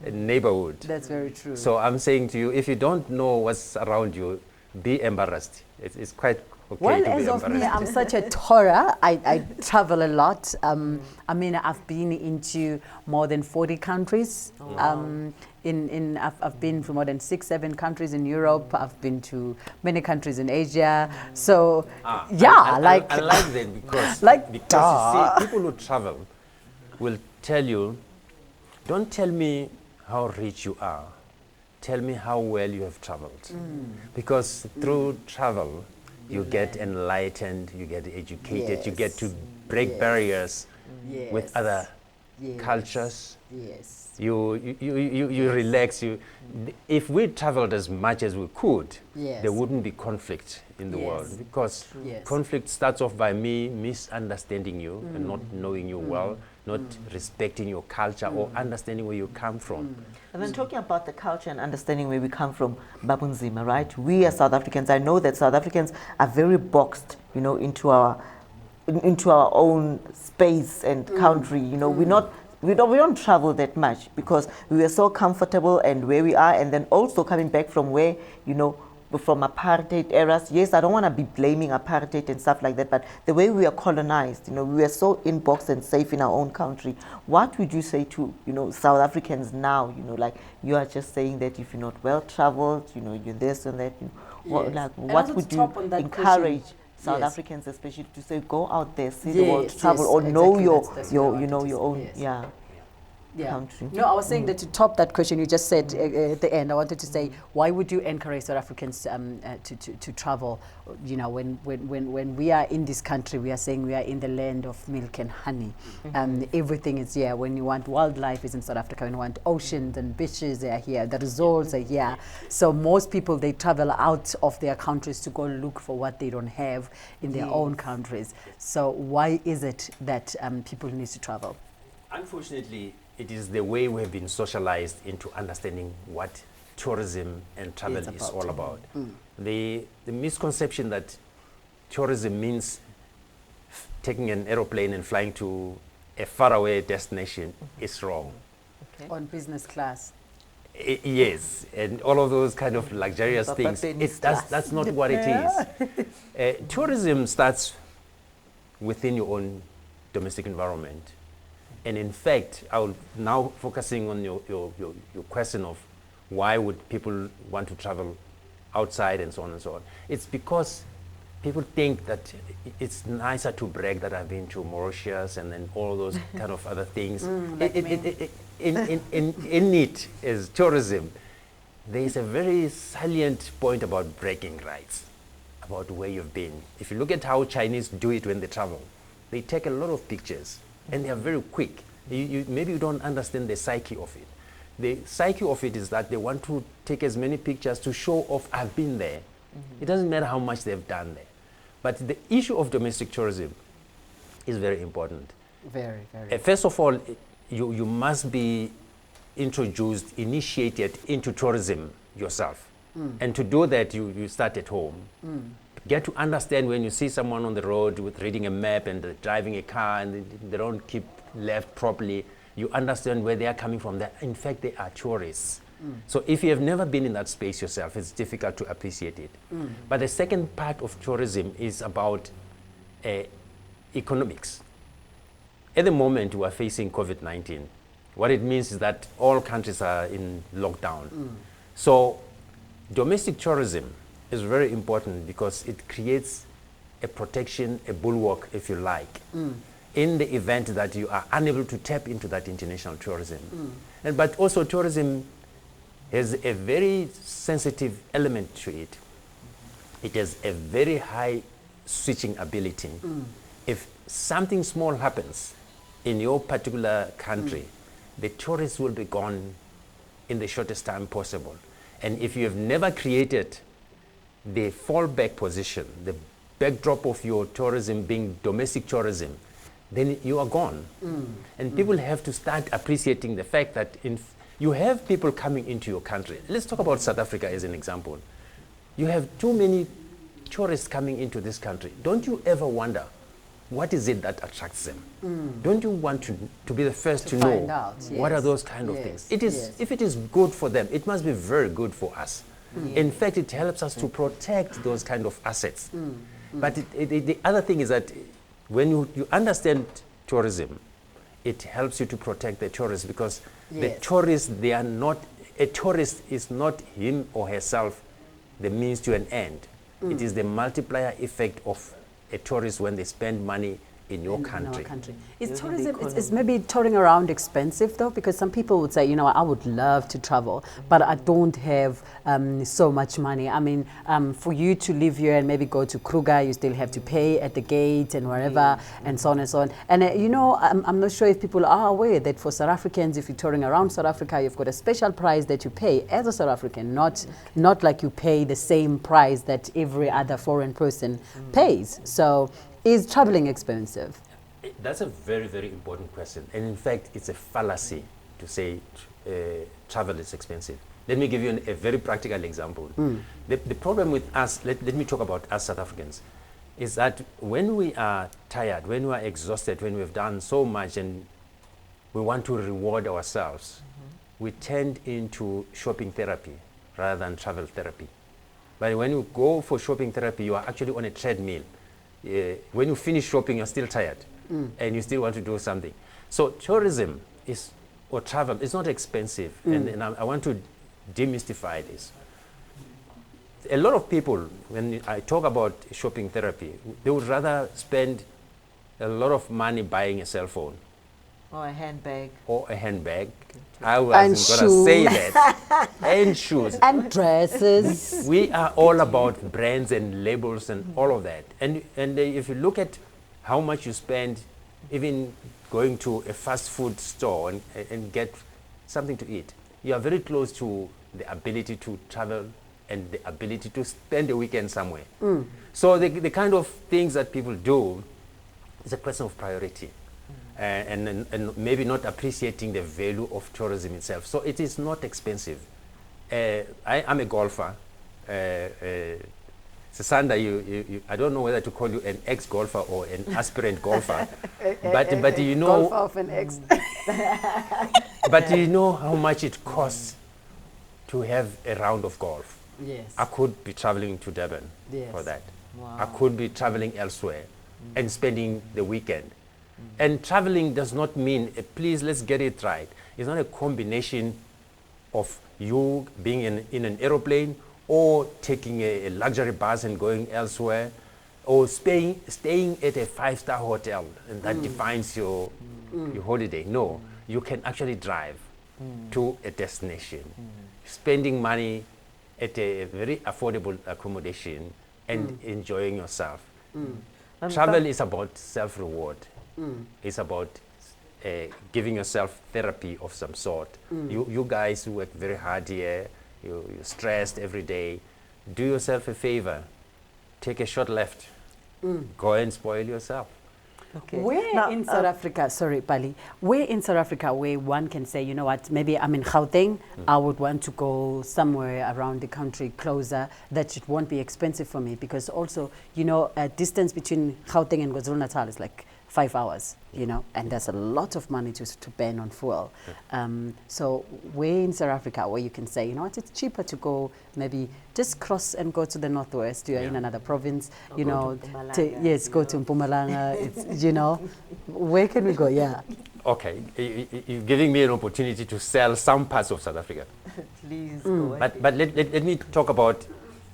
S: neighborhood.
C: That's very true.
S: So I'm saying to you, if you don't know what's around you, be embarrassed. It's quite okay
C: Well,
S: to be
C: as of
S: embarrassed.
C: me, I'm such a tourer. I travel a lot. I mean, I've been into more than 40 countries. I've been to more than 6-7 countries in Europe. I've been to many countries in Asia. So, yeah,
S: I like that because, because you see, people who travel will tell you, don't tell me how rich you are. Tell me how well you have traveled. Because through travel, you get enlightened, you get educated, you get to break barriers with other cultures. You relax. If we traveled as much as we could, there wouldn't be conflict in the world, because conflict starts off by me misunderstanding you and not knowing you well, not respecting your culture or understanding where you come from.
A: And then talking about the culture and understanding where we come from, Babu Nzima, right? We as South Africans, I know that South Africans are very boxed, you know, into our own space and country. You know, we don't travel that much because we are so comfortable and where we are, and then also coming back from where, you know, from apartheid eras. Yes, I don't want to be blaming apartheid and stuff like that, but the way we are colonized, you know, we are so inboxed and safe in our own country. What would you say to, you know, South Africans now? You know, like you are just saying that if you're not well traveled, you know, you're this and that. You know, what would you encourage South Africans, especially, to say go out there, see the world, travel, or know your own country?
C: No, I was saying that to top that question you just said at the end, I wanted to say, why would you encourage South Africans to travel? You know, when we are in this country, we are saying we are in the land of milk and honey. Everything is here. When you want wildlife, is in South Africa. When you want oceans and beaches, they are here. The resorts are here. So most people, they travel out of their countries to go look for what they don't have in their own countries. So why is it that people need to travel?
S: Unfortunately, it is the way we have been socialized into understanding what tourism and travel is all about. The misconception that tourism means taking an aeroplane and flying to a faraway destination is wrong.
C: On business class.
S: Yes, and all of those kind of luxurious things. That's not what it is. Tourism starts within your own domestic environment. And in fact, I will now focusing on your question of why would people want to travel outside and so on and so on. It's because people think that it's nicer to brag that I've been to Mauritius and then all those kind of other things. In it as tourism, there is a very salient point about bragging rights, about where you've been. If you look at how Chinese do it when they travel, they take a lot of pictures and they are very quick. Maybe you don't understand the psyche of it. The psyche of it is that they want to take as many pictures to show off, I've been there. It doesn't matter how much they've done there. But the issue of domestic tourism is very important.
C: Very, very.
S: First of all, you must be initiated into tourism yourself. And to do that, you start at home. Get to understand when you see someone on the road with reading a map and driving a car and they don't keep left properly, you understand where they are coming from. In fact, they are tourists. So if you have never been in that space yourself, it's difficult to appreciate it. But the second part of tourism is about economics. At the moment, we are facing COVID-19. What it means is that all countries are in lockdown. So domestic tourism is very important because it creates a protection, a bulwark, if you like, in the event that you are unable to tap into that international tourism. But also tourism has a very sensitive element to it. It has a very high switching ability. If something small happens in your particular country, the tourists will be gone in the shortest time possible. And if you have never created the fallback position, the backdrop of your tourism being domestic tourism, then you are gone. And people have to start appreciating the fact that you have people coming into your country. Let's talk about South Africa as an example. You have too many tourists coming into this country. Don't you ever wonder, what is it that attracts them? Don't you want to be the first to know what are those kind of things? It is, if it is good for them, it must be very good for us. In fact, it helps us to protect those kind of assets. But the other thing is that when you understand tourism, it helps you to protect the tourists because the tourists, they are not, a tourist is not him or herself the means to an end. It is the multiplier effect of a tourist when they spend money in your country.
C: Is tourism, is maybe touring around expensive though? Because some people would say, you know, I would love to travel, but I don't have so much money. I mean, for you to live here and maybe go to Kruger, you still have to pay at the gate and wherever, and so on and so on. And you know, I'm not sure if people are aware that for South Africans, if you're touring around South Africa, you've got a special price that you pay as a South African, not like you pay the same price that every other foreign person pays. So, is traveling expensive?
S: That's a very, very important question. And in fact, it's a fallacy to say travel is expensive. Let me give you a very practical example. The problem with us, let me talk about us South Africans, is that when we are tired, when we are exhausted, when we've done so much and we want to reward ourselves, we tend into shopping therapy rather than travel therapy. But when you go for shopping therapy, you are actually on a treadmill. When you finish shopping, you're still tired and you still want to do something. So tourism or travel is not expensive. And I want to demystify this. A lot of people, when I talk about shopping therapy, they would rather spend a lot of money buying a cell phone.
A: Or a handbag.
S: Or a handbag. I wasn't going to say that. And shoes.
C: And dresses.
S: We are all about brands and labels and all of that. And if you look at how much you spend, even going to a fast food store and get something to eat, you are very close to the ability to travel and the ability to spend a weekend somewhere. So the kind of things that people do is a question of priority. and maybe not appreciating the value of tourism itself. So it is not expensive. I'm a golfer. Sasanda, I don't know whether to call you an ex-golfer or an aspirant golfer, but you know,
C: golfer of an ex.
S: but you know how much it costs to have a round of golf.
C: Yes.
S: I could be traveling to Durban for that.
C: Wow.
S: I could be traveling elsewhere and spending the weekend. And traveling does not mean, please let's get it right. It's not a combination of you being in an aeroplane or taking a luxury bus and going elsewhere, or staying at a 5-star hotel, and that defines your holiday. No, you can actually drive to a destination, spending money at a very affordable accommodation and enjoying yourself. Travel is about self-reward. It's about giving yourself therapy of some sort. You guys who work very hard here, you're stressed every day, do yourself a favor, take a short left, go and spoil yourself.
C: Okay. Where in South Africa, sorry, Pali, where in South Africa where one can say, you know what, maybe I'm in Gauteng, I would want to go somewhere around the country closer that it won't be expensive for me, because also, you know, a distance between Gauteng and KwaZulu-Natal is like 5 hours, you know, and there's a lot of money to burn on fuel. So where in South Africa where you can say, you know what, it's cheaper to go maybe just cross and go to the northwest, you're in another province, you know, go to Mpumalanga, it's, you know, where can we go? Yeah.
S: Okay, you're giving me an opportunity to sell some parts of South Africa.
A: Please go ahead.
S: But let me talk about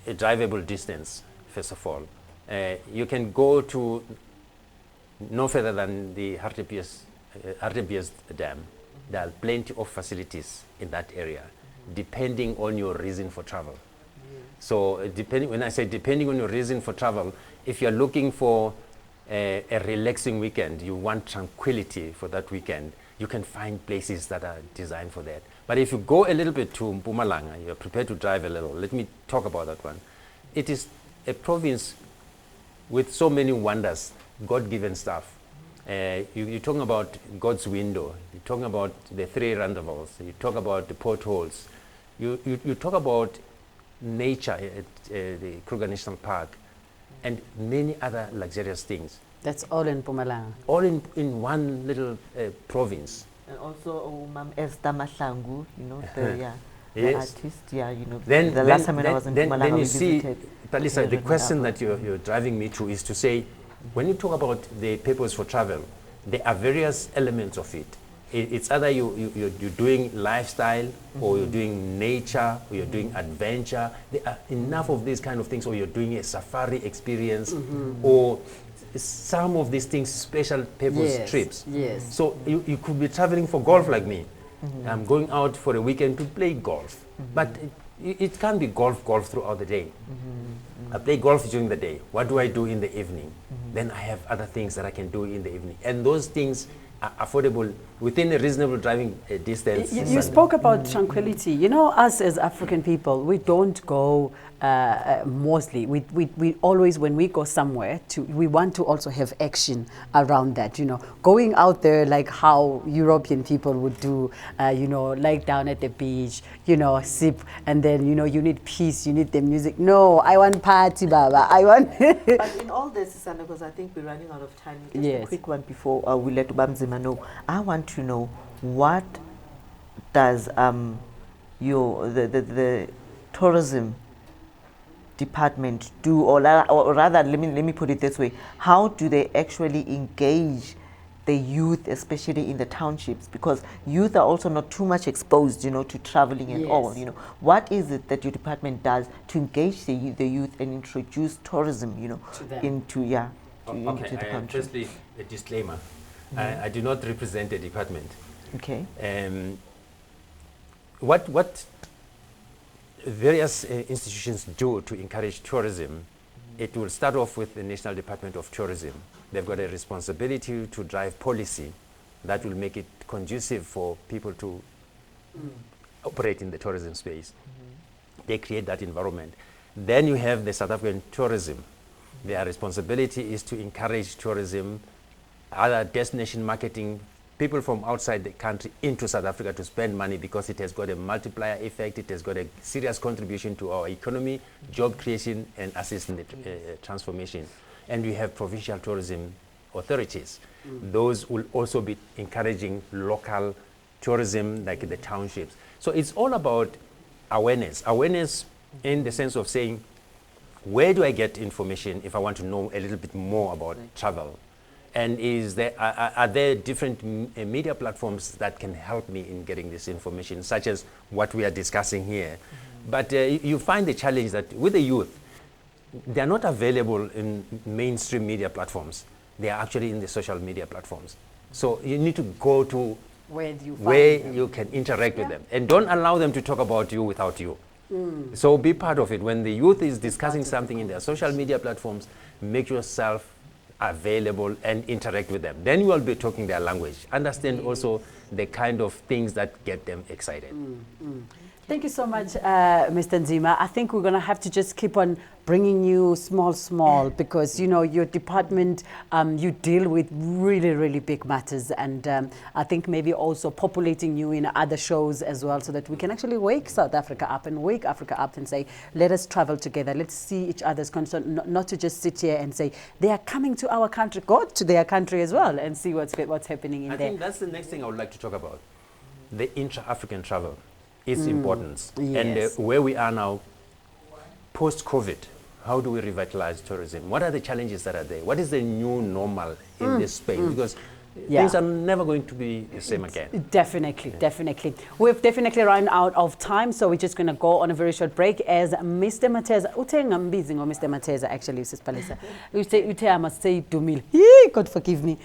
S: a drivable distance, first of all. You can go to no further than the Hartebees Dam. There are plenty of facilities in that area, depending on your reason for travel. So when I say depending on your reason for travel, if you're looking for a relaxing weekend, you want tranquility for that weekend, you can find places that are designed for that. But if you go a little bit to Mpumalanga, you're prepared to drive a little. Let me talk about that one. It is a province with so many wonders, God-given stuff. You're talking about God's window. You're talking about the 3 roundabouts. You talk about the potholes. You talk about nature at the Kruger National Park, and many other luxurious things.
C: That's all in Mpumalanga.
S: All in one little province.
A: And also Mam Esther Mahlangu, you know, the artist, you know.
S: Then,
A: the last time when I was in Mpumalanga,
S: then you
A: we
S: see,
A: visited
S: Talisa, the question that you're driving me to is to say, when you talk about the purpose for travel, there are various elements of it. It's either you're doing lifestyle, or you're doing nature, or you're doing adventure. There are enough of these kind of things, or you're doing a safari experience, or some of these things, special purpose trips.
C: Yes.
S: So you could be traveling for golf like me. I'm going out for a weekend to play golf. But it can't be golf throughout the day. I play golf during the day. What do I do in the evening? Then I have other things that I can do in the evening. And those things are affordable within a reasonable driving distance.
C: You spoke about tranquility. You know, us as African people, we don't go mostly. We always, when we go somewhere, we want to also have action around that. You know, going out there like how European people would do. You know, like down at the beach. You know, sip, and then you know you need peace. You need the music. No, I want party, Baba. I want.
A: But in all this, Sisanda, because I think we're running out of time. Just a quick one before we let Ubamzima know. I want to know, what does the tourism department do, or rather let me put it this way, how do they actually engage the youth, especially in the townships, because youth are also not too much exposed, you know, to traveling and all, you know. What is it that your department does to engage the youth and introduce tourism, you know, into the country?
S: Firstly, a disclaimer. I do not represent the department.
A: Okay.
S: What various institutions do to encourage tourism, it will start off with the National Department of Tourism. They've got a responsibility to drive policy that will make it conducive for people to operate in the tourism space. They create that environment. Then you have the South African tourism. Their responsibility is to encourage tourism other destination marketing, people from outside the country into South Africa to spend money because it has got a multiplier effect, it has got a serious contribution to our economy, job creation, and assist in the transformation. And we have provincial tourism authorities. Those will also be encouraging local tourism, like the townships. So it's all about awareness. Awareness in the sense of saying, where do I get information if I want to know a little bit more about travel? And are there different media platforms that can help me in getting this information, such as what we are discussing here? But you find the challenge that with the youth, they're not available in mainstream media platforms. They are actually in the social media platforms. So you need to go to
C: where
S: you can interact with them. And don't allow them to talk about you without you. So be part of it. When the youth is discussing something in their social media platforms, make yourself available and interact with them. Then you will be talking their language. Understand also the kind of things that get them excited.
C: Thank you so much, Mr. Nzima. I think we're going to have to just keep on bringing you small, because, you know, your department, you deal with really, really big matters. And I think maybe also populating you in other shows as well, so that we can actually wake South Africa up and wake Africa up and say, let us travel together. Let's see each other's concern, not to just sit here and say, they are coming to our country. Go to their country as well and see what's happening in there.
S: I think that's the next thing I would like to talk about. The intra-African travel. Its importance.
C: Yes.
S: And where we are now, post-COVID, how do we revitalize tourism? What are the challenges that are there? What is the new normal in this space? Because things are never going to be the same again.
C: Definitely. We've definitely run out of time, so we're just going to go on a very short break as Mr. Mateza, Mr. Mateza, actually, Mrs. Palisa. I must say Dumile. God forgive me.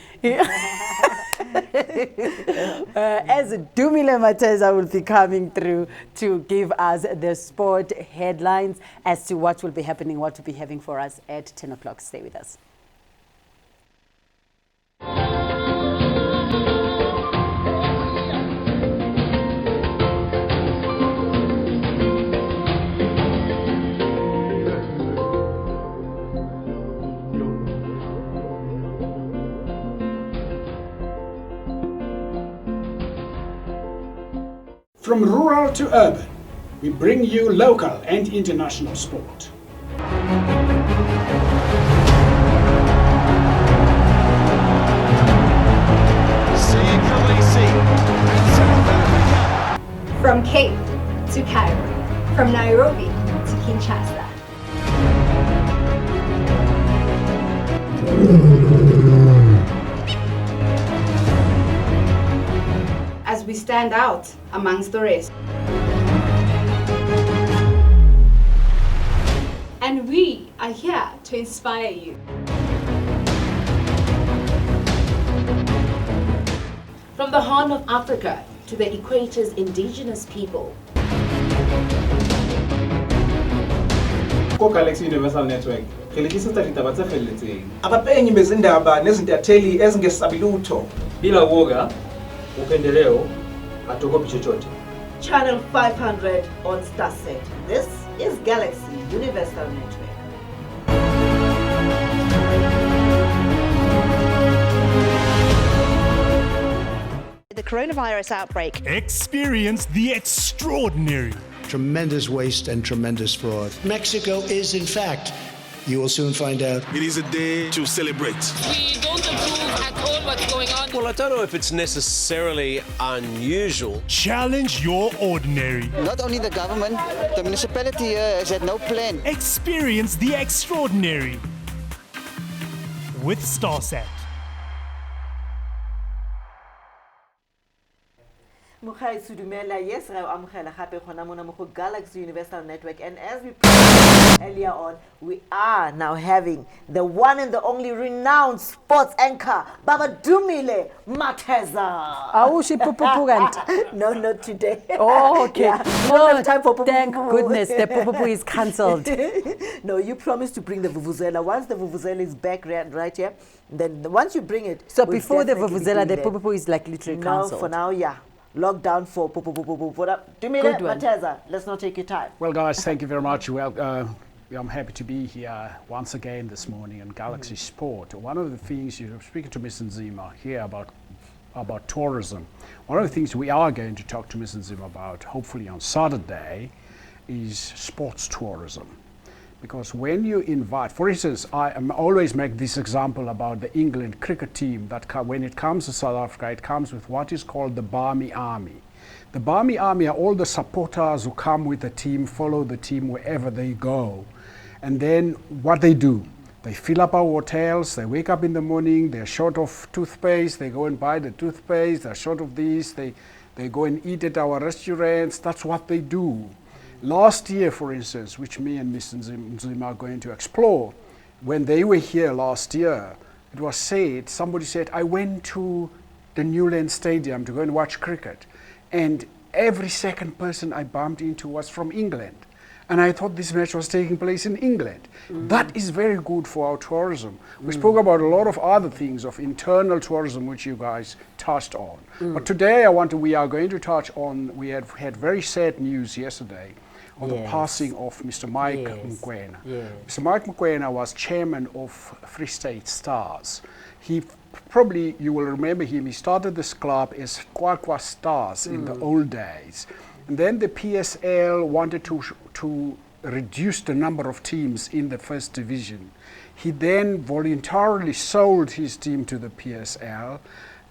C: As Dumile Mateza will be coming through to give us the sport headlines as to what will be happening, what will be having for us at 10 o'clock. Stay with us.
T: From rural to urban, we bring you local and international sport.
U: From Cape to Cairo, from Nairobi to Kinshasa. As we stand out amongst the rest. And we are here to inspire you.
V: From the Horn of Africa to the Equator's indigenous people.
W: Galaxy Universal Network. Abapenyi bezindaba nezintatheli ezingesabilutho. Bila woga, upendeleo, hatuogopi chochote.
X: Channel 500 on StarSat. This is Galaxy Universal Network.
E: The coronavirus outbreak.
F: Experience the extraordinary.
G: Tremendous waste and tremendous fraud. Mexico is, in fact, you will soon find out.
H: It is a day to celebrate.
I: We don't approve at all what's going on.
R: Well, I don't know if it's necessarily unusual.
F: Challenge your ordinary.
K: Not only the government, the municipality here has had no plan.
F: Experience the extraordinary with StarSat.
A: Mukhai Sudumela, yes, Galaxy Universal Network, and as we promised earlier on, we are now having the one and the only renowned sports anchor, Baba Dumile Mateza. No, not today.
C: Oh, okay.
A: Yeah, we don't have time for
C: thank goodness, the Pupupu is cancelled.
A: No, you promised to bring the Vuvuzela. Once the Vuvuzela is back right here, then once you bring it.
C: So before the Vuvuzela, the Pupupu is like literally cancelled.
A: No, for now, yeah. Lockdown for Dumile Mateza. Let's not take your time.
T: Well, guys, thank you very much. Well,
B: I'm happy to be here once again this morning on Galaxy Sport. One of the things, you're speaking to Ms. Nzima here about tourism. One of the things we are going to talk to Ms. Nzima about, hopefully on Saturday, is sports tourism. Because when you invite, for instance, I always make this example about the England cricket team that when it comes to South Africa, it comes with what is called the Barmy Army. The Barmy Army are all the supporters who come with the team, follow the team wherever they go. And then what they do, they fill up our hotels, they wake up in the morning, they're short of toothpaste, they go and buy the toothpaste, they're short of this, they go and eat at our restaurants. That's what they do. Last year, for instance, which me and Mr. Nzima are going to explore, when they were here last year, it was said, somebody said, I went to the Newland Stadium to go and watch cricket. And every second person I bumped into was from England. And I thought this match was taking place in England. That is very good for our tourism. We spoke about a lot of other things of internal tourism, which you guys touched on. But today we are going to touch on, we had very sad news yesterday on the passing of Mr. Mike Mokoena. Mr. Mike Mokoena was chairman of Free State Stars. He probably, you will remember him, he started this club as Kwakwa Stars in the old days. And then the PSL wanted to reduce the number of teams in the first division. He then voluntarily sold his team to the PSL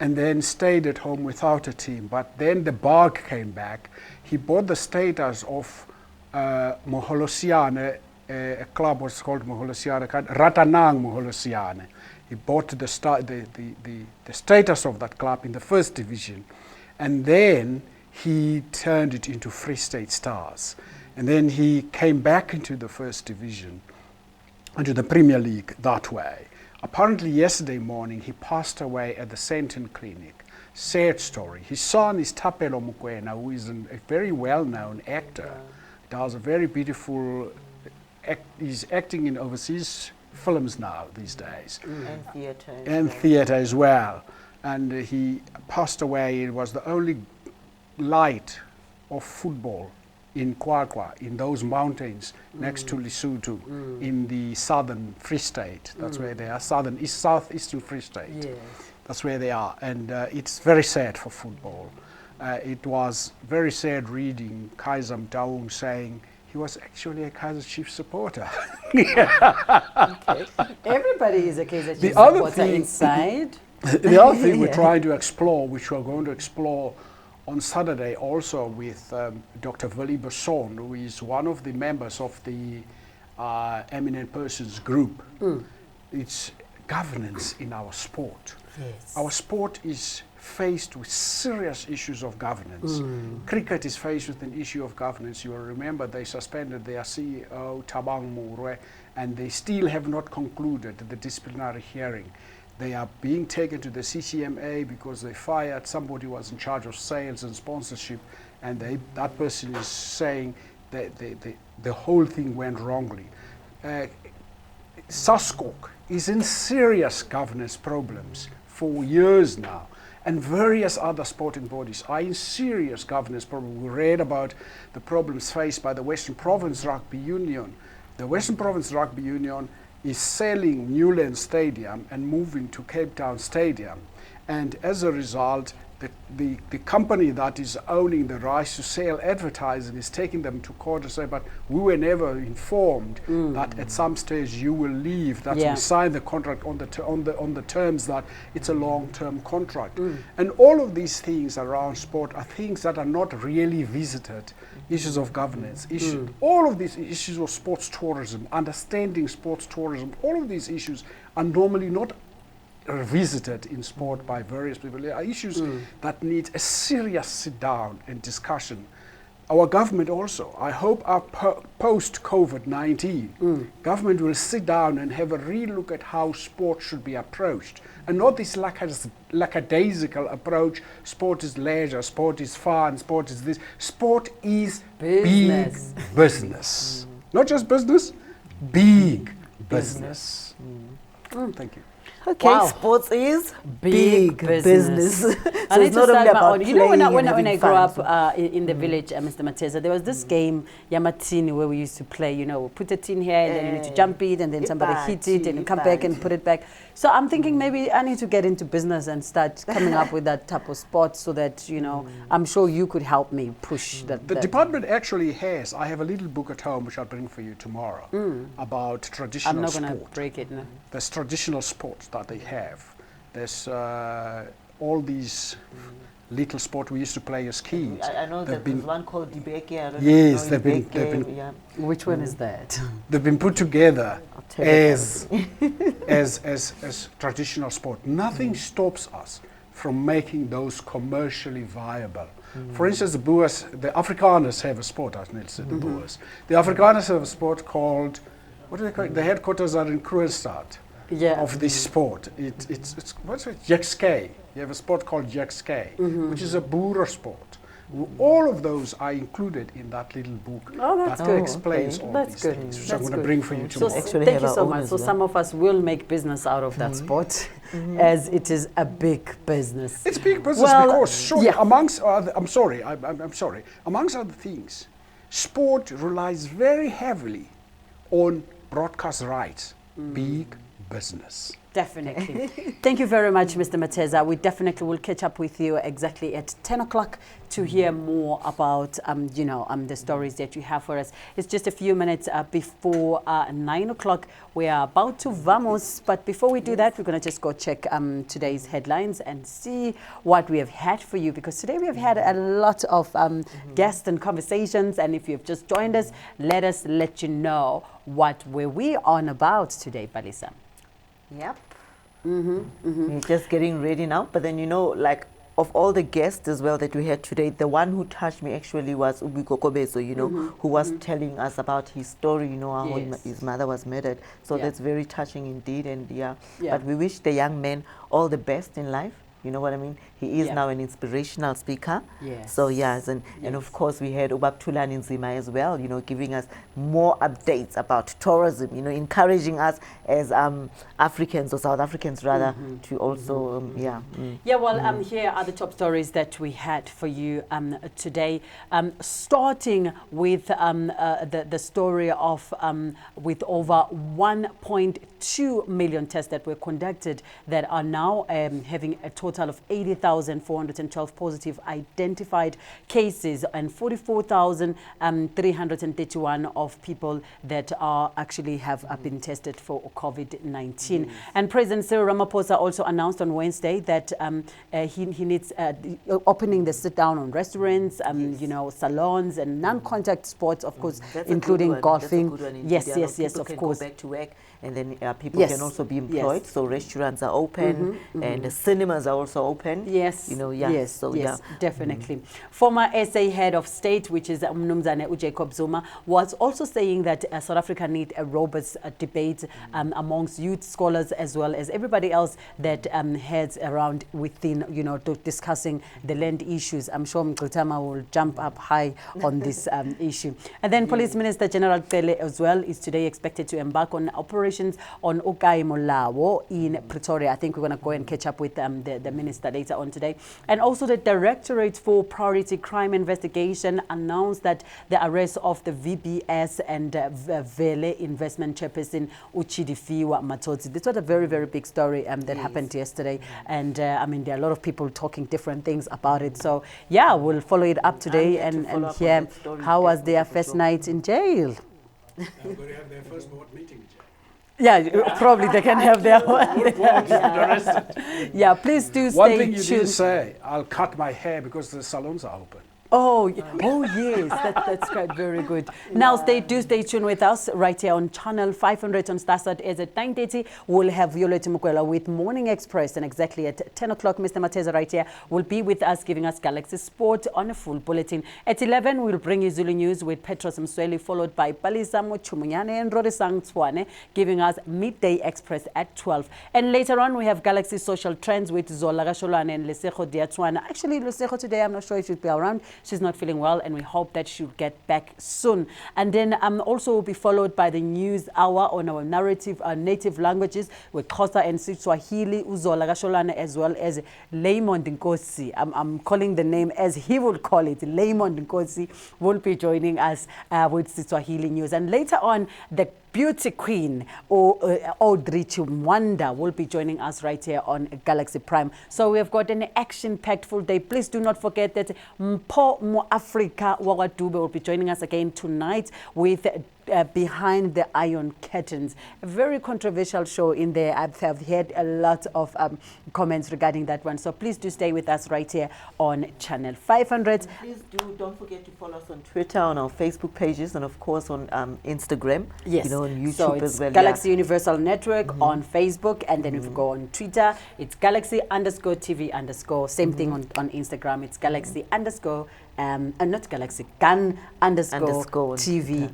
B: and then stayed at home without a team. But then the bug came back. He bought the status of Moholosiane, a club was called Moholosiane, Ratanang Moholosiane. He bought the status of that club in the first division, and then he turned it into Free State Stars. And then he came back into the first division, into the Premier League that way. Apparently yesterday morning he passed away at the Sandton Clinic. Sad story. His son is Thapelo Mokoena, who is a very well-known actor. Does a very beautiful, he's acting in overseas films now these days.
A: And theatre.
B: And theatre as well. And he passed away. It was the only light of football in Kwakwa, in those mountains next to Lesotho, in the southern Free State. That's where they are, southeastern Free State.
A: Yes.
B: That's where they are. And it's very sad for football. It was very sad reading Kaizer Motaung saying he was actually a Kaizer Chiefs supporter.
C: Okay. Everybody is a Kaizer Chiefs supporter inside.
B: The other thing we're trying to explore, which we're going to explore on Saturday also with Dr. Willie Besson, who is one of the members of the Eminent Persons Group. It's governance in our sport.
A: Yes.
B: Our sport is faced with serious issues of governance. Cricket is faced with an issue of governance. You will remember they suspended their CEO, Thabang Mooroe, and they still have not concluded the disciplinary hearing. They are being taken to the CCMA because they fired somebody who was in charge of sales and sponsorship, and that person is saying that the whole thing went wrongly. SASCOC is in serious governance problems for years now, and various other sporting bodies are in serious governance problems. We read about the problems faced by the Western Province Rugby Union. The Western Province Rugby Union is selling Newland Stadium and moving to Cape Town Stadium. And as a result, the company that is owning the rights to sell advertising is taking them to court to say, but we were never informed that at some stage you will leave. That's we signed the contract on the terms that it's a long-term contract. And all of these things around sport are things that are not really visited. Issues of governance, all of these issues of sports tourism, understanding sports tourism, all of these issues are normally not visited in sport by various people. There are issues that need a serious sit down and discussion. Our government also, I hope our post-COVID-19, government will sit down and have a real look at how sport should be approached. And not this lackadaisical approach, sport is leisure, sport is fun, sport is this. Sport is
C: business.
B: Big business. Not just business, big business. Thank you.
A: Okay,
C: Wow.
A: sports is
C: Big business.
A: so
C: I
A: it's
C: need to
A: not only
C: start my
A: about
C: own. You know, when I,
A: playing
C: when,
A: and
C: I, when I
A: having
C: grew
A: fun.
C: up in the village, Mr. Mateza, there was this game, Yamatini, where we used to play, you know, put a tin here and then you need to jump it and then somebody hit it and you come back and put it back. So I'm thinking maybe I need to get into business and start coming up with that type of sport so that, you know, I'm sure you could help me push that.
B: The department actually has, I have a little book at home which I'll bring for you tomorrow about traditional
C: I'm not
B: sport.
C: going to break it, no.
B: There's traditional sports that they have. There's all these little sport we used to play as kids.
A: I know
B: They've
A: that
B: been-
A: there's one called Dibeke. I don't
B: Yes,
A: know,
B: they've been-
A: Dibeke,
B: they've been-
A: yeah.
C: Which one is that?
B: They've been put together
A: tell you
B: as traditional sport. Nothing stops us from making those commercially viable. For instance, the Boers, the Afrikaners have a sport, as Neil said, the Boers. The Afrikaners have a sport called, what do they call it? The headquarters are in Kroonstad of this sport. It's what's it? Jekskei. You have a sport called Jekskei, which is a Boer sport. All of those are included in that little book that explains all
C: That's
B: these
C: good.
B: things, which
C: That's
B: I'm going to
C: good.
B: bring for you
C: So
B: tomorrow.
C: thank you so much. So some of us will make business out of that sport, as it is a big business.
B: It's big business because surely amongst other, I'm sorry, amongst other things, sport relies very heavily on broadcast rights. Big business.
C: Definitely. Thank you very much, Mr. Mateza. We definitely will catch up with you exactly at 10 o'clock to hear more about, the stories that you have for us. It's just a few minutes before 9 o'clock. We are about to vamos, but before we do that, we're going to just go check today's headlines and see what we have had for you, because today we have had a lot of guests and conversations, and if you've just joined us, let you know what were we on about today, Palisa.
A: Yep. We're just getting ready now. But then, like, of all the guests as well that we had today, the one who touched me actually was Ubiko Kobeso, who was telling us about his story, how his mother was murdered. So that's very touching indeed. And but we wish the young man all the best in life. You know what I mean? He is now an inspirational speaker.
C: Yes.
A: So and of course we had Ubabtulani Nzima as well, giving us more updates about tourism, encouraging us as Africans, or South Africans rather, to also,
C: here are the top stories that we had for you today. Starting with the story of with over 1.2 million tests that were conducted that are now having a total of 80,412 positive identified cases and 44,331 of people that are actually have been tested for COVID-19. And President Cyril Ramaphosa also announced on Wednesday that he needs opening the sit-down on restaurants, salons and non-contact sports, of course, including golfing. Yes, of course.
A: Go back to work, and then people can also be employed. So restaurants are open, and the cinemas are also open.
C: Yes, definitely. Former SA head of state, which is Mnumzane Jacob Zuma, was also saying that South Africa need a robust debate amongst youth, scholars, as well as everybody else that heads around within, to discussing the land issues. I'm sure Mkutama will jump up high on this issue. And then Police Minister General Tele as well is today expected to embark on operations on Okai Molawo in Pretoria. I think we're going to go and catch up with the minister later on today. And also the Directorate for Priority Crime Investigation announced that the arrest of the VBS and Vele investment chairperson Uchidifiwa Matodzi. This was a very, very big story that happened yesterday. And there are a lot of people talking different things about it. So we'll follow it up today and hear how was their first night in jail.
W: They're going to have their first board meeting in jail.
C: Yeah, probably they can have their one. Please do stay tuned.
B: One thing you didn't say, I'll cut my hair because the salons are open.
C: Oh yes, that's quite very good. Now stay tuned with us right here on channel 500 on Starsat. As at 9:30, we'll have Violeta Mukwela with Morning Express, and exactly at 10 o'clock, Mr. Mateza right here will be with us, giving us Galaxy Sport on a full bulletin. At 11, we'll bring you Zulu News with Petros Msweli, followed by Palisa Mochumunyane and Rorisang Tswane, giving us Midday Express at 12. And later on, we have Galaxy Social Trends with Zola Gasholwane and Lesego Diatswana. Actually, Lesego today, I'm not sure if she'll be around. she's not feeling well, and we hope that she'll get back soon. And then also will be followed by the news hour on our native languages with Xhosa and Swahili, Uzola Gasholana, as well as Laymond Nkosi. I'm calling the name as he would call it. Laymond Nkosi will be joining us with Swahili news. And later on, the beauty queen Audrey Chimwanda will be joining us right here on Galaxy Prime. So we have got an action-packed full day. Please do not forget that Mpo Mo Africa Wawadube will be joining us again tonight with Behind the Iron Curtains. A very controversial show in there. I've heard a lot of comments regarding that one. So please do stay with us right here on Channel 500.
A: And please don't forget to follow us on Twitter, on our Facebook pages, and of course on Instagram.
C: Yes.
A: You know, on YouTube
C: so it's
A: as well.
C: Galaxy Universal Network on Facebook, and then if you go on Twitter, it's Galaxy_TV_. Same thing on Instagram. It's Galaxy not Galaxy, Gun_TV_.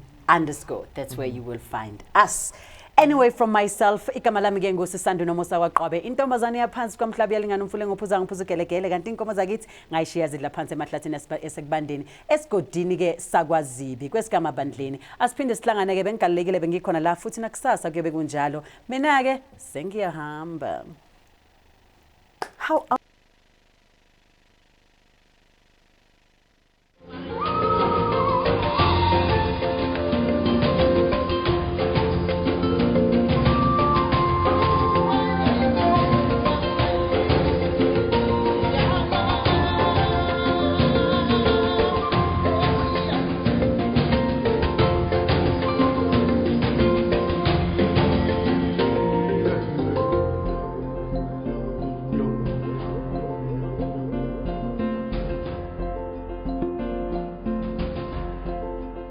C: That's where you will find us. Anyway, from myself, igama lami ke nguSisando Nomusa Waqabe. Intombazane yaphansi kwamhlabi yalingana umfule ngophuza ngiphuzukelekele kanti inkomo zakithi ngayishiya zidla phansi emahlathini esekubandeni esigodini ke sakwaZibi kwesigama bandleni. Asiphinde sihlangane ke bengigalekile bengikhona la futhi nakusasa kuyobe kunjalo. Mina ke sengiyahamba. How